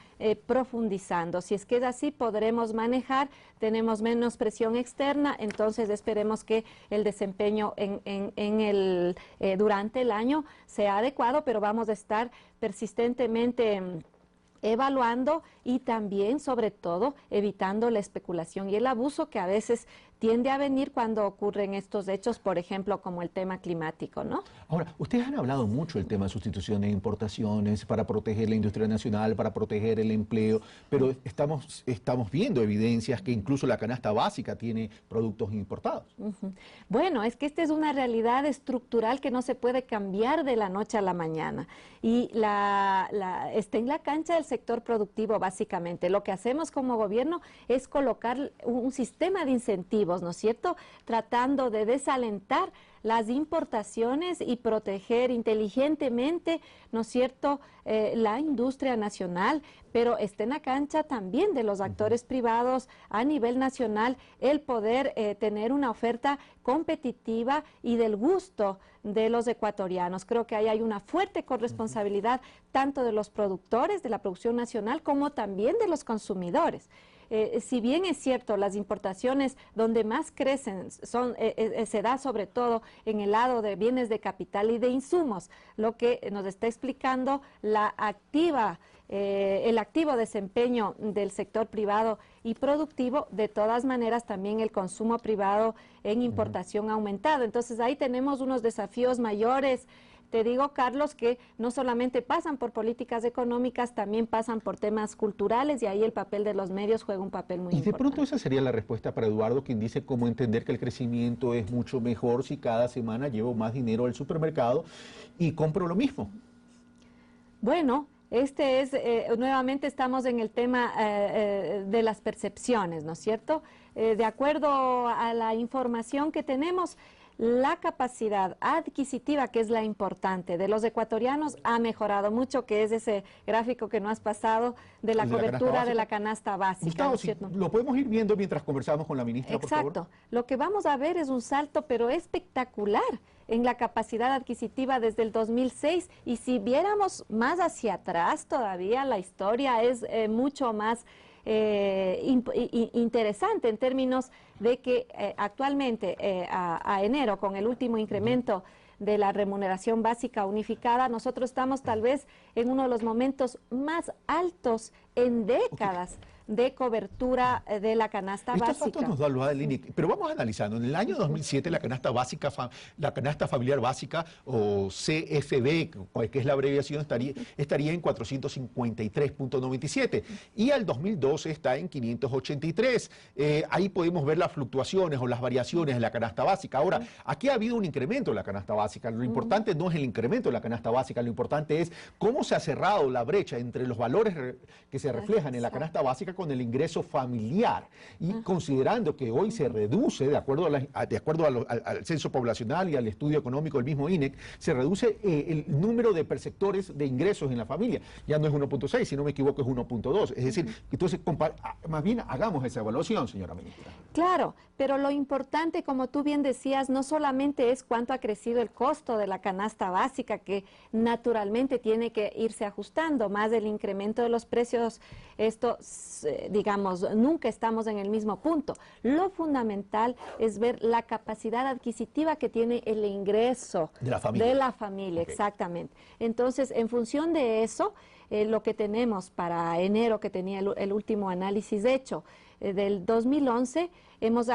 profundizando. Si es que es así, podremos manejar, tenemos menos presión externa, entonces esperemos que el desempeño durante el año sea adecuado, pero vamos a estar persistentemente evaluando y también, sobre todo, evitando la especulación y el abuso que a veces tiende a venir cuando ocurren estos hechos, por ejemplo, como el tema climático, ¿no? Ahora, ustedes han hablado mucho del tema de sustitución de importaciones para proteger la industria nacional, para proteger el empleo, pero estamos viendo evidencias que incluso la canasta básica tiene productos importados. Bueno, es que esta es una realidad estructural que no se puede cambiar de la noche a la mañana, y está en la cancha del sector productivo básicamente. Lo que hacemos como gobierno es colocar un sistema de incentivos, ¿no es cierto?, tratando de desalentar las importaciones y proteger inteligentemente, ¿no es cierto?, la industria nacional, pero está en la cancha también de los actores privados a nivel nacional el poder tener una oferta competitiva y del gusto de los ecuatorianos. Creo que ahí hay una fuerte corresponsabilidad tanto de los productores, de la producción nacional, como también de los consumidores. Si bien es cierto, las importaciones donde más crecen se da sobre todo en el lado de bienes de capital y de insumos, lo que nos está explicando el activo desempeño del sector privado y productivo. De todas maneras, también el consumo privado en importación ha aumentado. Entonces ahí tenemos unos desafíos mayores. Te digo, Carlos, que no solamente pasan por políticas económicas, también pasan por temas culturales, y ahí el papel de los medios juega un papel muy importante. Y de pronto esa sería la respuesta para Eduardo, quien dice cómo entender que el crecimiento es mucho mejor si cada semana llevo más dinero al supermercado y compro lo mismo. Bueno, nuevamente estamos en el tema de las percepciones, ¿no es cierto? De acuerdo a la información que tenemos, la capacidad adquisitiva, que es la importante, de los ecuatorianos ha mejorado mucho, que es ese gráfico que no has pasado de la cobertura de la canasta básica. Gustavo, si lo podemos ir viendo mientras conversamos con la ministra, exacto, por favor. Lo que vamos a ver es un salto, pero espectacular, en la capacidad adquisitiva desde el 2006, y si viéramos más hacia atrás todavía, la historia es mucho más interesante en términos de que actualmente a enero, con el último incremento de la remuneración básica unificada, nosotros estamos tal vez en uno de los momentos más altos en décadas de cobertura de la canasta básica. Estos datos nos da el INE, pero vamos analizando. En el año 2007 la canasta familiar básica, o CFB, que es la abreviación, estaría en 453.97, y al 2012 está en 583. Ahí podemos ver las fluctuaciones o las variaciones de la canasta básica. Ahora, aquí ha habido un incremento en la canasta básica. básica. Lo importante no es el incremento de la canasta básica, lo importante es cómo se ha cerrado la brecha entre los valores que se reflejan en la canasta básica con el ingreso familiar. Y considerando que hoy se reduce, de acuerdo, al censo poblacional y al estudio económico del mismo INEC, se reduce el número de perceptores de ingresos en la familia. Ya no es 1.6, si no me equivoco es 1.2. Es decir, entonces, más bien hagamos esa evaluación, señora ministra. Claro, pero lo importante, como tú bien decías, no solamente es cuánto ha crecido el costo de la canasta básica, que naturalmente tiene que irse ajustando, más el incremento de los precios, esto, digamos, nunca estamos en el mismo punto. Lo fundamental es ver la capacidad adquisitiva que tiene el ingreso de la familia. Okay. Exactamente. Entonces, en función de eso, lo que tenemos para enero, que tenía el último análisis hecho, del 2011, hemos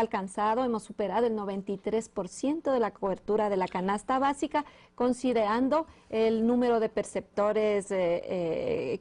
superado el 93% de la cobertura de la canasta básica, considerando el número de perceptores que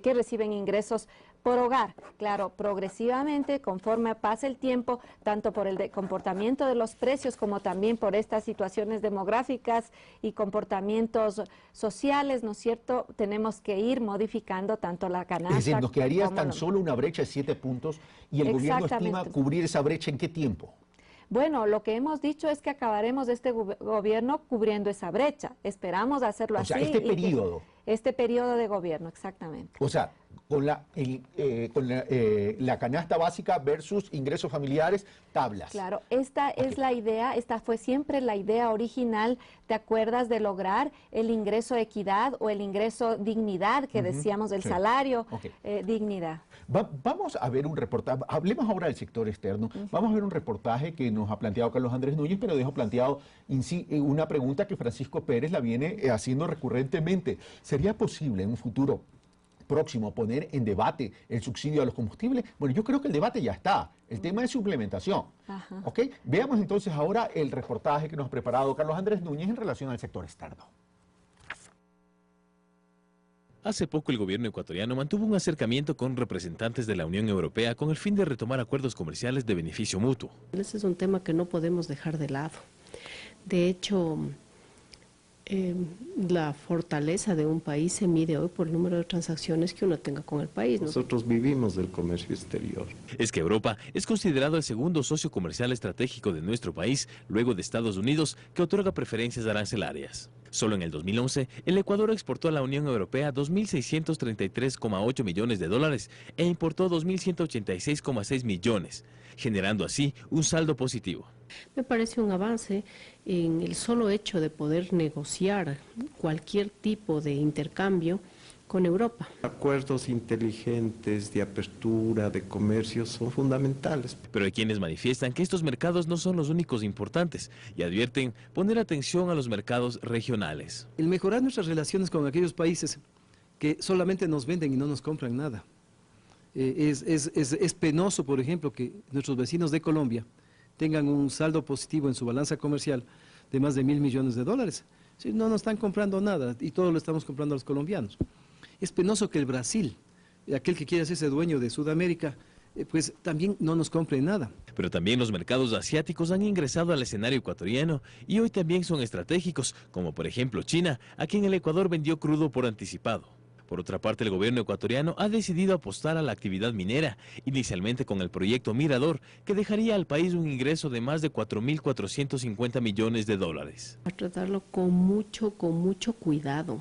reciben ingresos por hogar. Claro, progresivamente, conforme pasa el tiempo, tanto por el comportamiento de los precios como también por estas situaciones demográficas y comportamientos sociales, ¿no es cierto?, tenemos que ir modificando tanto la canasta. Es decir, nos quedaría tan solo una brecha de 7 puntos y el gobierno estima cubrir esa brecha ¿en qué tiempo? Bueno, lo que hemos dicho es que acabaremos este gobierno cubriendo esa brecha. Esperamos hacerlo así. O sea, este periodo. Este periodo de gobierno, exactamente. O sea, con la canasta básica versus ingresos familiares, tablas. Claro, esta es la idea, esta fue siempre la idea original, ¿te acuerdas?, de lograr el ingreso equidad o el ingreso dignidad, que decíamos del salario, dignidad. Vamos a ver un reportaje, hablemos ahora del sector externo, vamos a ver un reportaje que nos ha planteado Carlos Andrés Núñez, pero dejo planteado una pregunta que Francisco Pérez la viene haciendo recurrentemente. ¿Sería posible en un futuro próximo poner en debate el subsidio a los combustibles? Bueno, yo creo que el debate ya está. El tema es su implementación. ¿Ok? Veamos entonces ahora el reportaje que nos ha preparado Carlos Andrés Núñez en relación al sector externo. Hace poco el gobierno ecuatoriano mantuvo un acercamiento con representantes de la Unión Europea con el fin de retomar acuerdos comerciales de beneficio mutuo. Ese es un tema que no podemos dejar de lado. De hecho, la fortaleza de un país se mide hoy por el número de transacciones que uno tenga con el país, ¿no? Nosotros vivimos del comercio exterior. Es que Europa es considerado el segundo socio comercial estratégico de nuestro país, luego de Estados Unidos, que otorga preferencias arancelarias. Solo en el 2011, el Ecuador exportó a la Unión Europea 2.633,8 millones de dólares e importó 2.186,6 millones, generando así un saldo positivo. Me parece un avance en el solo hecho de poder negociar cualquier tipo de intercambio con Europa. Acuerdos inteligentes de apertura, de comercio, son fundamentales. Pero hay quienes manifiestan que estos mercados no son los únicos importantes y advierten poner atención a los mercados regionales. El mejorar nuestras relaciones con aquellos países que solamente nos venden y no nos compran nada. Es penoso, por ejemplo, que nuestros vecinos de Colombia tengan un saldo positivo en su balanza comercial de más de 1.000 millones de dólares. Si no nos están comprando nada y todo lo estamos comprando a los colombianos. Es penoso que el Brasil, aquel que quiere hacerse dueño de Sudamérica, pues también no nos compre nada. Pero también los mercados asiáticos han ingresado al escenario ecuatoriano y hoy también son estratégicos, como por ejemplo China, a quien el Ecuador vendió crudo por anticipado. Por otra parte, el gobierno ecuatoriano ha decidido apostar a la actividad minera, inicialmente con el proyecto Mirador, que dejaría al país un ingreso de más de 4.450 millones de dólares. A tratarlo con mucho cuidado,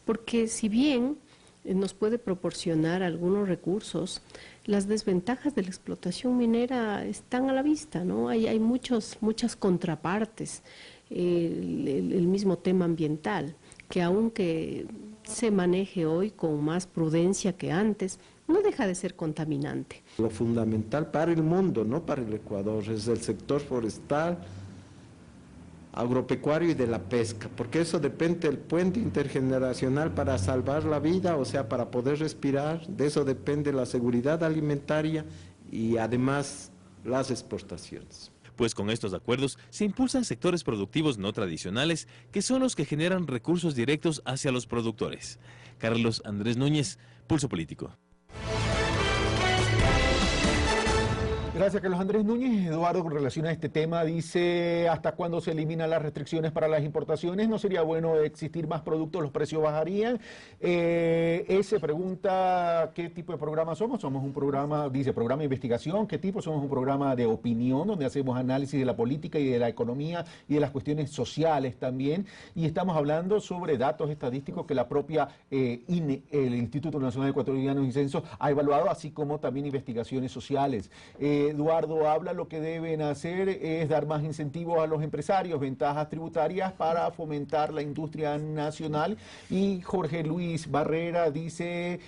porque si bien nos puede proporcionar algunos recursos, las desventajas de la explotación minera están a la vista, ¿no? Hay muchas contrapartes, el mismo tema ambiental, que aunque se maneje hoy con más prudencia que antes, no deja de ser contaminante. Lo fundamental para el mundo, no para el Ecuador, es el sector forestal, agropecuario y de la pesca, porque eso depende del puente intergeneracional para salvar la vida, o sea, para poder respirar, de eso depende la seguridad alimentaria y además las exportaciones. Pues con estos acuerdos se impulsan sectores productivos no tradicionales que son los que generan recursos directos hacia los productores. Carlos Andrés Núñez, Pulso Político. Gracias, Carlos Andrés Núñez. Eduardo, con relación a este tema, dice, ¿hasta cuándo se eliminan las restricciones para las importaciones? ¿No sería bueno existir más productos, los precios bajarían? Ese pregunta, ¿qué tipo de programa somos? Somos un programa, dice, programa de investigación. ¿Qué tipo? Somos un programa de opinión, donde hacemos análisis de la política y de la economía y de las cuestiones sociales también. Y estamos hablando sobre datos estadísticos que la propia INE, el Instituto Nacional Ecuatoriano de Censos, ha evaluado, así como también investigaciones sociales. Eduardo habla, lo que deben hacer es dar más incentivos a los empresarios, ventajas tributarias para fomentar la industria nacional. Y Jorge Luis Barrera dice,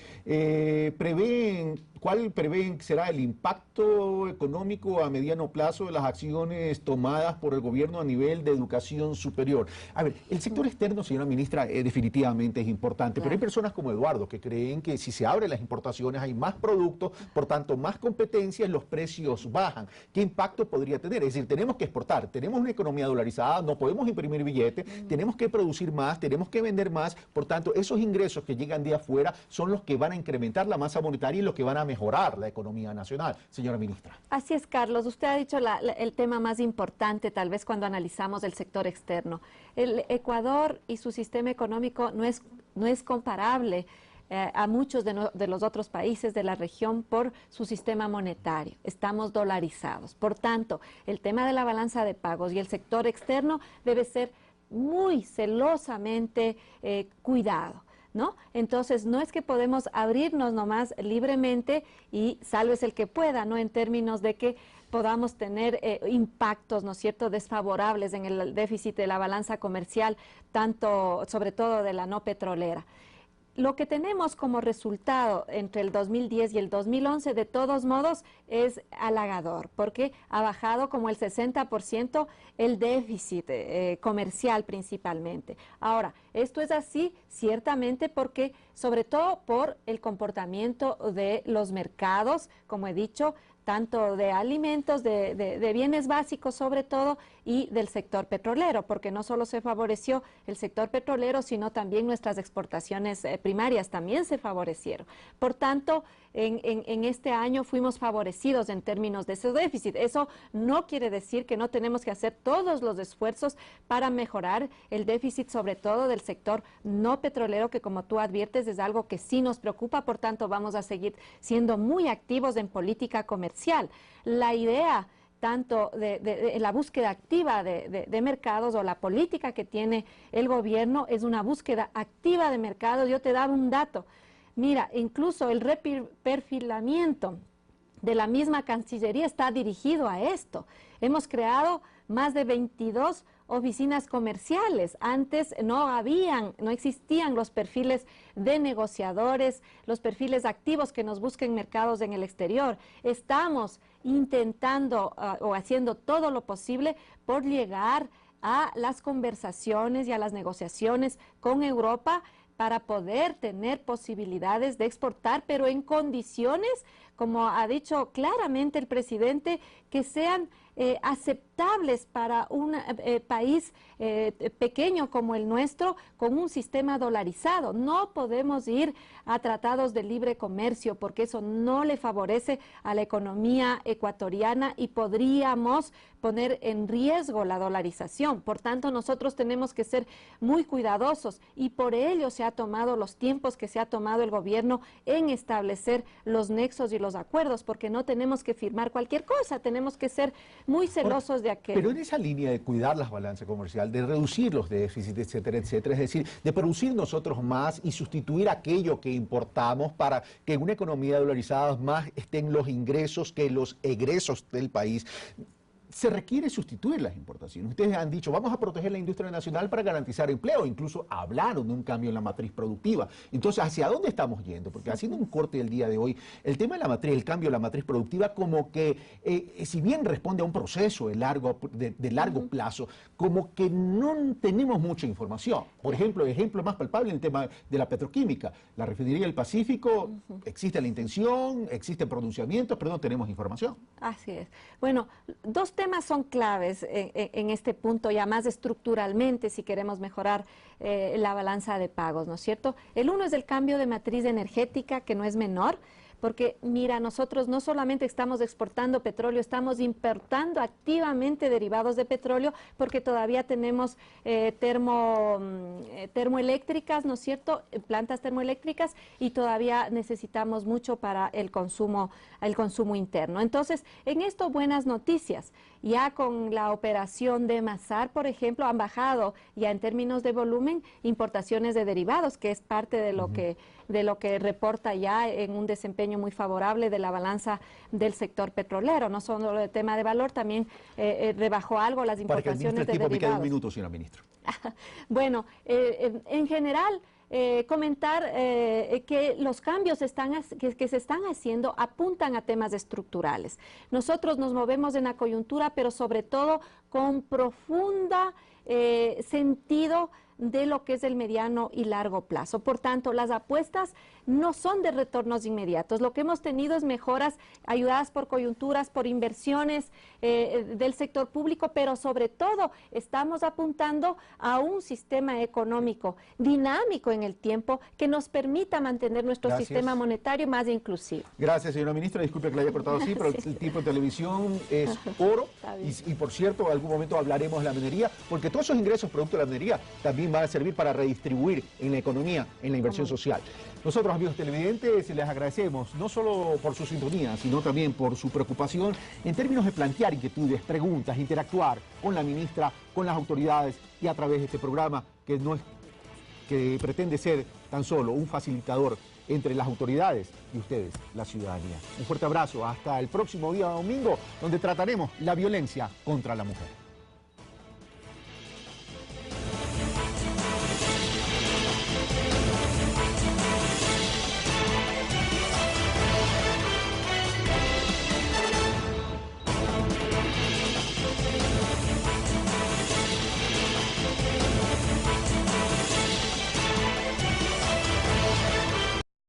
¿cuál prevén será el impacto económico a mediano plazo de las acciones tomadas por el gobierno a nivel de educación superior? A ver, el sector externo, señora ministra, definitivamente es importante, pero hay personas como Eduardo que creen que si se abren las importaciones hay más productos, por tanto más competencia, los precios bajan. ¿Qué impacto podría tener? Es decir, tenemos que exportar, tenemos una economía dolarizada, no podemos imprimir billetes, tenemos que producir más, tenemos que vender más, por tanto esos ingresos que llegan de afuera son los que van a incrementar la masa monetaria y los que van a mejorar la economía nacional. Señora ministra. Así es, Carlos. Usted ha dicho el tema más importante, tal vez, cuando analizamos el sector externo. El Ecuador y su sistema económico no es comparable a muchos de los otros países de la región por su sistema monetario. Estamos dolarizados. Por tanto, el tema de la balanza de pagos y el sector externo debe ser muy celosamente cuidado, ¿no? Entonces, no es que podemos abrirnos nomás libremente y sálvese el que pueda, ¿no? En términos de que podamos tener impactos, ¿no es cierto?, desfavorables en el déficit de la balanza comercial, sobre todo de la no petrolera. Lo que tenemos como resultado entre el 2010 y el 2011, de todos modos, es halagador, porque ha bajado como el 60% el déficit comercial principalmente. Ahora, esto es así ciertamente porque, sobre todo por el comportamiento de los mercados, como he dicho, tanto de alimentos, de bienes básicos sobre todo, y del sector petrolero, porque no solo se favoreció el sector petrolero, sino también nuestras exportaciones primarias también se favorecieron. Por tanto, en este año fuimos favorecidos en términos de ese déficit. Eso no quiere decir que no tenemos que hacer todos los esfuerzos para mejorar el déficit, sobre todo del sector no petrolero, que, como tú adviertes, es algo que sí nos preocupa. Por tanto, vamos a seguir siendo muy activos en política comercial. La idea tanto de la búsqueda activa de mercados, o la política que tiene el gobierno es una búsqueda activa de mercados. Yo te daba un dato. Mira, incluso el reperfilamiento de la misma Cancillería está dirigido a esto. Hemos creado más de 22 oficinas comerciales. Antes no existían los perfiles de negociadores, los perfiles activos que nos busquen mercados en el exterior. Estamos intentando o haciendo todo lo posible por llegar a las conversaciones y a las negociaciones con Europa para poder tener posibilidades de exportar, pero en condiciones, como ha dicho claramente el presidente, que sean aceptables para un país pequeño como el nuestro, con un sistema dolarizado. No podemos ir a tratados de libre comercio, porque eso no le favorece a la economía ecuatoriana y podríamos poner en riesgo la dolarización. Por tanto, nosotros tenemos que ser muy cuidadosos, y por ello se ha tomado los tiempos que se ha tomado el gobierno en establecer los nexos y los acuerdos, porque no tenemos que firmar cualquier cosa, tenemos que ser muy celosos de aquello. Pero en esa línea de cuidar las balanzas comerciales, de reducir los déficits, etcétera, etcétera, es decir, de producir nosotros más y sustituir aquello que importamos para que en una economía dolarizada más estén los ingresos que los egresos del país, se requiere sustituir las importaciones. Ustedes han dicho, vamos a proteger la industria nacional para garantizar empleo. Incluso hablaron de un cambio en la matriz productiva. Entonces, ¿hacia dónde estamos yendo? Porque haciendo un corte del día de hoy, el tema de la matriz, el cambio de la matriz productiva, como que, si bien responde a un proceso de largo plazo, como que no tenemos mucha información. Por ejemplo, ejemplo más palpable en el tema de la petroquímica. La refinería del Pacífico, existe la intención, existen pronunciamientos, pero no tenemos información. Así es. Bueno, dos temas son claves en este punto, ya más estructuralmente, si queremos mejorar la balanza de pagos, ¿no es cierto? El uno es el cambio de matriz energética, que no es menor, porque mira, nosotros no solamente estamos exportando petróleo, estamos importando activamente derivados de petróleo, porque todavía tenemos termoeléctricas, ¿no es cierto?, plantas termoeléctricas, y todavía necesitamos mucho para el consumo interno. Entonces, en esto buenas noticias. Ya con la operación de Masar, por ejemplo, han bajado ya en términos de volumen importaciones de derivados, que es parte de lo que reporta ya en un desempeño muy favorable de la balanza del sector petrolero. No solo el tema de valor, también rebajó algo las importaciones de derivados. Me queda un minuto, señora ministra. Bueno, en general, comentar que los cambios que se están haciendo apuntan a temas estructurales. Nosotros nos movemos en la coyuntura, pero sobre todo con profunda sentido de lo que es el mediano y largo plazo. Por tanto, las apuestas no son de retornos inmediatos. Lo que hemos tenido es mejoras ayudadas por coyunturas, por inversiones del sector público, pero sobre todo estamos apuntando a un sistema económico dinámico en el tiempo que nos permita mantener nuestro sistema monetario más inclusivo. Gracias, señora ministra. Disculpe que la haya cortado así, pero el tipo de televisión es oro. Y por cierto, en algún momento hablaremos de la minería, porque todos esos ingresos producto de la minería también van a servir para redistribuir en la economía, en la inversión social. Nosotros, amigos televidentes, les agradecemos no solo por su sintonía, sino también por su preocupación en términos de plantear inquietudes, preguntas, interactuar con la ministra, con las autoridades y a través de este programa que pretende ser tan solo un facilitador entre las autoridades y ustedes, la ciudadanía. Un fuerte abrazo, hasta el próximo día domingo, donde trataremos la violencia contra la mujer.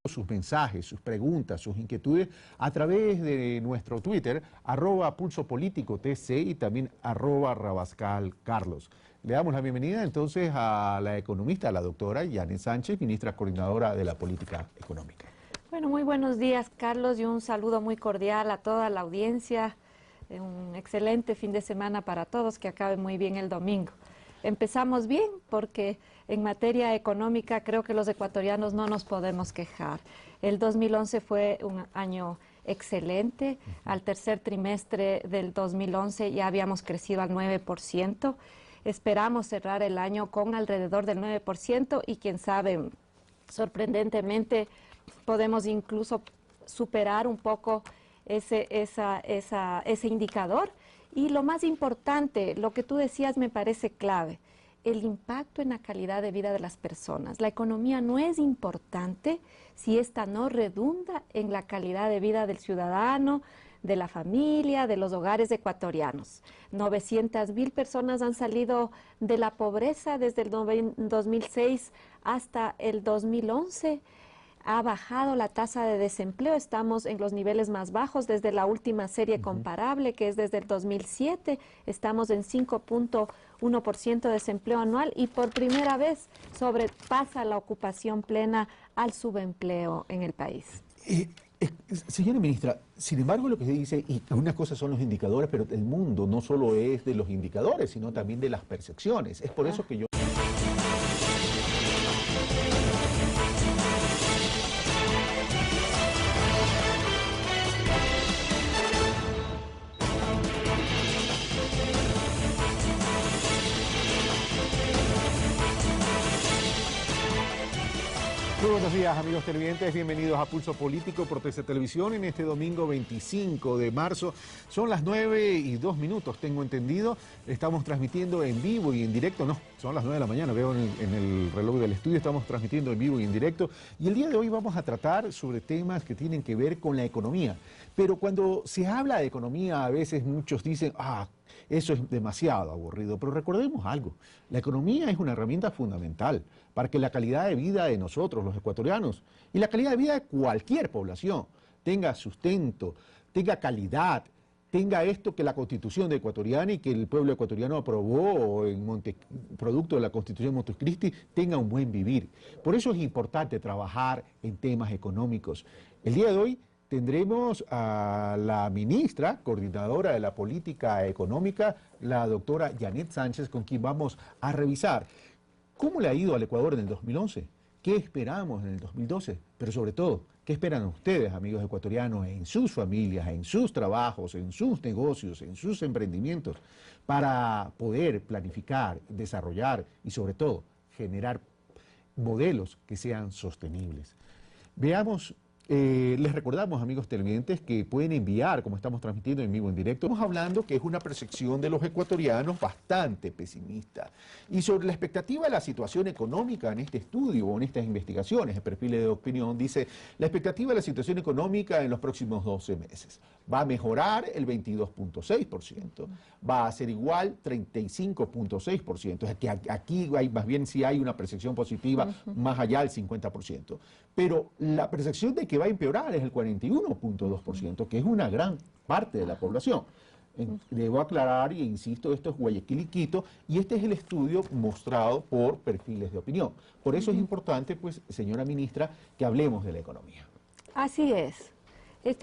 Sus mensajes, sus preguntas, sus inquietudes a través de nuestro Twitter, @pulsopolítico.tc y también @rabascalcarlos. Le damos la bienvenida entonces a la economista, a la doctora Yanis Sánchez, ministra coordinadora de la política económica. Bueno, muy buenos días, Carlos, y un saludo muy cordial a toda la audiencia. Un excelente fin de semana para todos, que acabe muy bien el domingo. Empezamos bien porque en materia económica creo que los ecuatorianos no nos podemos quejar. El 2011 fue un año excelente. Al tercer trimestre del 2011 ya habíamos crecido al 9%. Esperamos cerrar el año con alrededor del 9% y quién sabe, sorprendentemente, podemos incluso superar un poco ese indicador. Y lo más importante, lo que tú decías me parece clave, el impacto en la calidad de vida de las personas. La economía no es importante si esta no redunda en la calidad de vida del ciudadano, de la familia, de los hogares ecuatorianos. 900.000 personas han salido de la pobreza desde el 2006 hasta el 2011. Ha bajado la tasa de desempleo, estamos en los niveles más bajos desde la última serie comparable, que es desde el 2007, estamos en 5.1% de desempleo anual y por primera vez sobrepasa la ocupación plena al subempleo en el país. Señora ministra, sin embargo lo que se dice, y una cosa son los indicadores, pero el mundo no solo es de los indicadores, sino también de las percepciones. Es por eso que yo... Muy buenos días, amigos televidentes, bienvenidos a Pulso Político por TC Televisión en este domingo 25 de marzo. Son las 9:02, tengo entendido. Estamos transmitiendo en vivo y en directo, no, son las 9 de la mañana, veo en el reloj del estudio, estamos transmitiendo en vivo y en directo. Y el día de hoy vamos a tratar sobre temas que tienen que ver con la economía. Pero cuando se habla de economía, a veces muchos dicen, eso es demasiado aburrido, pero recordemos algo, la economía es una herramienta fundamental para que la calidad de vida de nosotros, los ecuatorianos, y la calidad de vida de cualquier población, tenga sustento, tenga calidad, tenga esto que la Constitución de ecuatoriana y que el pueblo ecuatoriano aprobó producto de la Constitución de Montecristi, tenga un buen vivir. Por eso es importante trabajar en temas económicos. El día de hoy tendremos a la ministra, coordinadora de la política económica, la doctora Janet Sánchez, con quien vamos a revisar cómo le ha ido al Ecuador en el 2011, qué esperamos en el 2012, pero sobre todo, qué esperan ustedes, amigos ecuatorianos, en sus familias, en sus trabajos, en sus negocios, en sus emprendimientos, para poder planificar, desarrollar y sobre todo generar modelos que sean sostenibles. Veamos. Les recordamos, amigos televidentes, que pueden enviar, como estamos transmitiendo en vivo en directo, estamos hablando que es una percepción de los ecuatorianos bastante pesimista. Y sobre la expectativa de la situación económica en este estudio o en estas investigaciones, el perfil de opinión dice, la expectativa de la situación económica en los próximos 12 meses va a mejorar el 22.6%, va a ser igual 35.6%, es que aquí hay, más bien sí hay una percepción positiva más allá del 50%, pero la percepción de que va a empeorar es el 41.2%, que es una gran parte de la población. Debo aclarar, y insisto, esto es Guayaquil y Quito, y este es el estudio mostrado por perfiles de opinión. Por eso es importante, pues, señora ministra, que hablemos de la economía. Así es.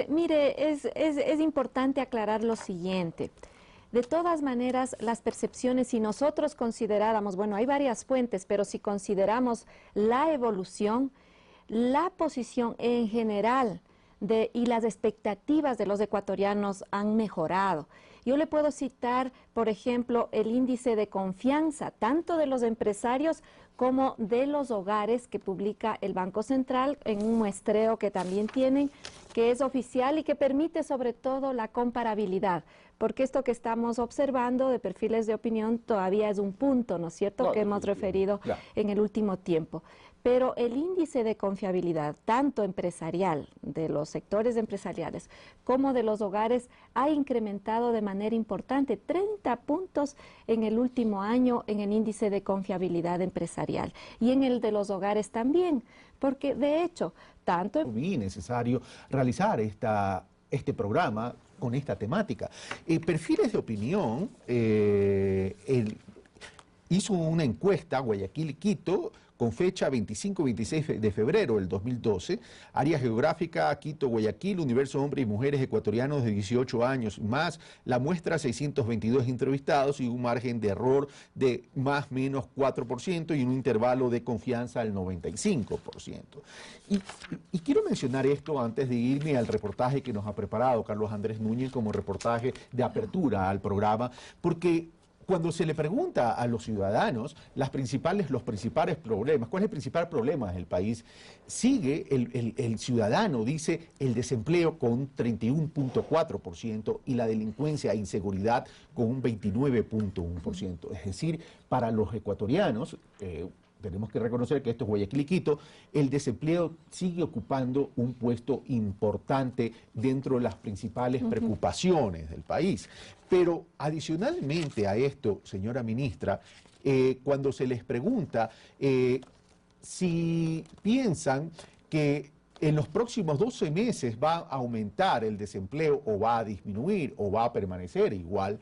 Mire, es importante aclarar lo siguiente. De todas maneras, las percepciones, si nosotros consideráramos, bueno, hay varias fuentes, pero si consideramos la evolución, la posición en general y las expectativas de los ecuatorianos han mejorado. Yo le puedo citar, por ejemplo, el índice de confianza, tanto de los empresarios como de los hogares que publica el Banco Central en un muestreo que también tienen, que es oficial y que permite sobre todo la comparabilidad, porque esto que estamos observando de perfiles de opinión todavía es un punto, ¿no es cierto?, que hemos referido en el último tiempo. Pero el índice de confiabilidad, tanto empresarial, de los sectores empresariales, como de los hogares, ha incrementado de manera importante, 30 puntos en el último año en el índice de confiabilidad empresarial. Y en el de los hogares también, porque de hecho, tanto... Es muy necesario realizar este programa con esta temática. Perfiles de opinión hizo una encuesta, Guayaquil y Quito, con fecha 25-26 de febrero del 2012, área geográfica Quito, Guayaquil, universo hombres y mujeres ecuatorianos de 18 años y más, la muestra 622 entrevistados y un margen de error de más o menos 4% y un intervalo de confianza del 95%. Y quiero mencionar esto antes de irme al reportaje que nos ha preparado Carlos Andrés Núñez como reportaje de apertura al programa, porque cuando se le pregunta a los ciudadanos los principales problemas, ¿cuál es el principal problema del país? Sigue el ciudadano, dice, el desempleo con un 31.4% y la delincuencia e inseguridad con un 29.1%. Es decir, para los ecuatorianos, tenemos que reconocer que esto es Guayaquil y Quito, el desempleo sigue ocupando un puesto importante dentro de las principales preocupaciones del país. Pero adicionalmente a esto, señora ministra, cuando se les pregunta si piensan que en los próximos 12 meses va a aumentar el desempleo o va a disminuir o va a permanecer igual,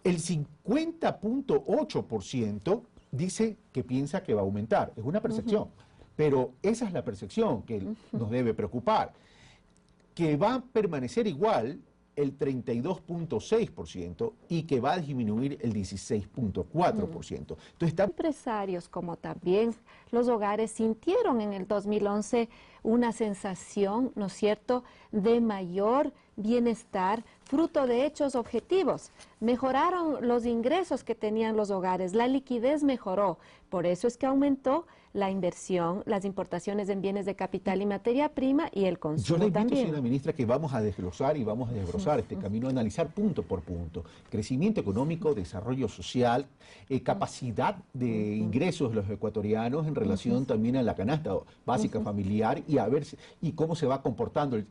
el 50.8% dice que piensa que va a aumentar. Es una percepción, pero esa es la percepción que nos debe preocupar. Que va a permanecer igual el 32.6% y que va a disminuir el 16.4%. Entonces, empresarios como también los hogares sintieron en el 2011 una sensación, ¿no es cierto?, de mayor bienestar, fruto de hechos objetivos. Mejoraron los ingresos que tenían los hogares, la liquidez mejoró, por eso es que aumentó la inversión, las importaciones en bienes de capital y materia prima y el consumo también. Yo le invito, señora ministra, que vamos a desglosar y vamos a desbrozar este camino, a analizar punto por punto. Crecimiento económico, desarrollo social, capacidad de ingresos de los ecuatorianos en relación también a la canasta básica familiar y a ver y cómo se va comportando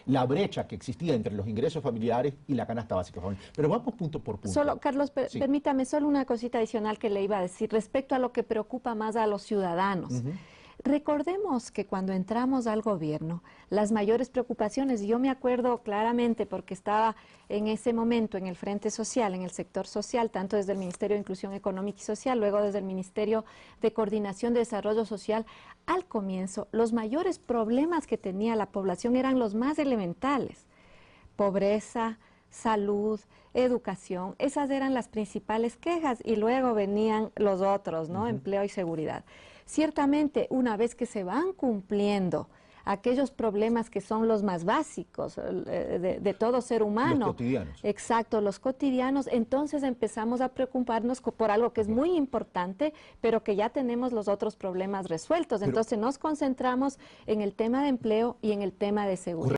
la brecha que existía entre los ingresos familiares y la canasta básica familiar. Pero vamos punto por punto. Solo, Carlos, permítame solo una cosita adicional que le iba a decir respecto a lo que preocupa más a los ciudadanos. Recordemos que cuando entramos al gobierno, las mayores preocupaciones, yo me acuerdo claramente porque estaba en ese momento en el Frente Social, en el sector social, tanto desde el Ministerio de Inclusión Económica y Social, luego desde el Ministerio de Coordinación de Desarrollo Social. Al comienzo, los mayores problemas que tenía la población eran los más elementales: pobreza, salud, educación. Esas eran las principales quejas y luego venían los otros, ¿no? Empleo y seguridad. Ciertamente, una vez que se van cumpliendo aquellos problemas que son los más básicos de todo ser humano. Los cotidianos. Exacto, los cotidianos. Entonces empezamos a preocuparnos por algo que es muy importante, pero que ya tenemos los otros problemas resueltos. Entonces nos concentramos en el tema de empleo y en el tema de seguridad.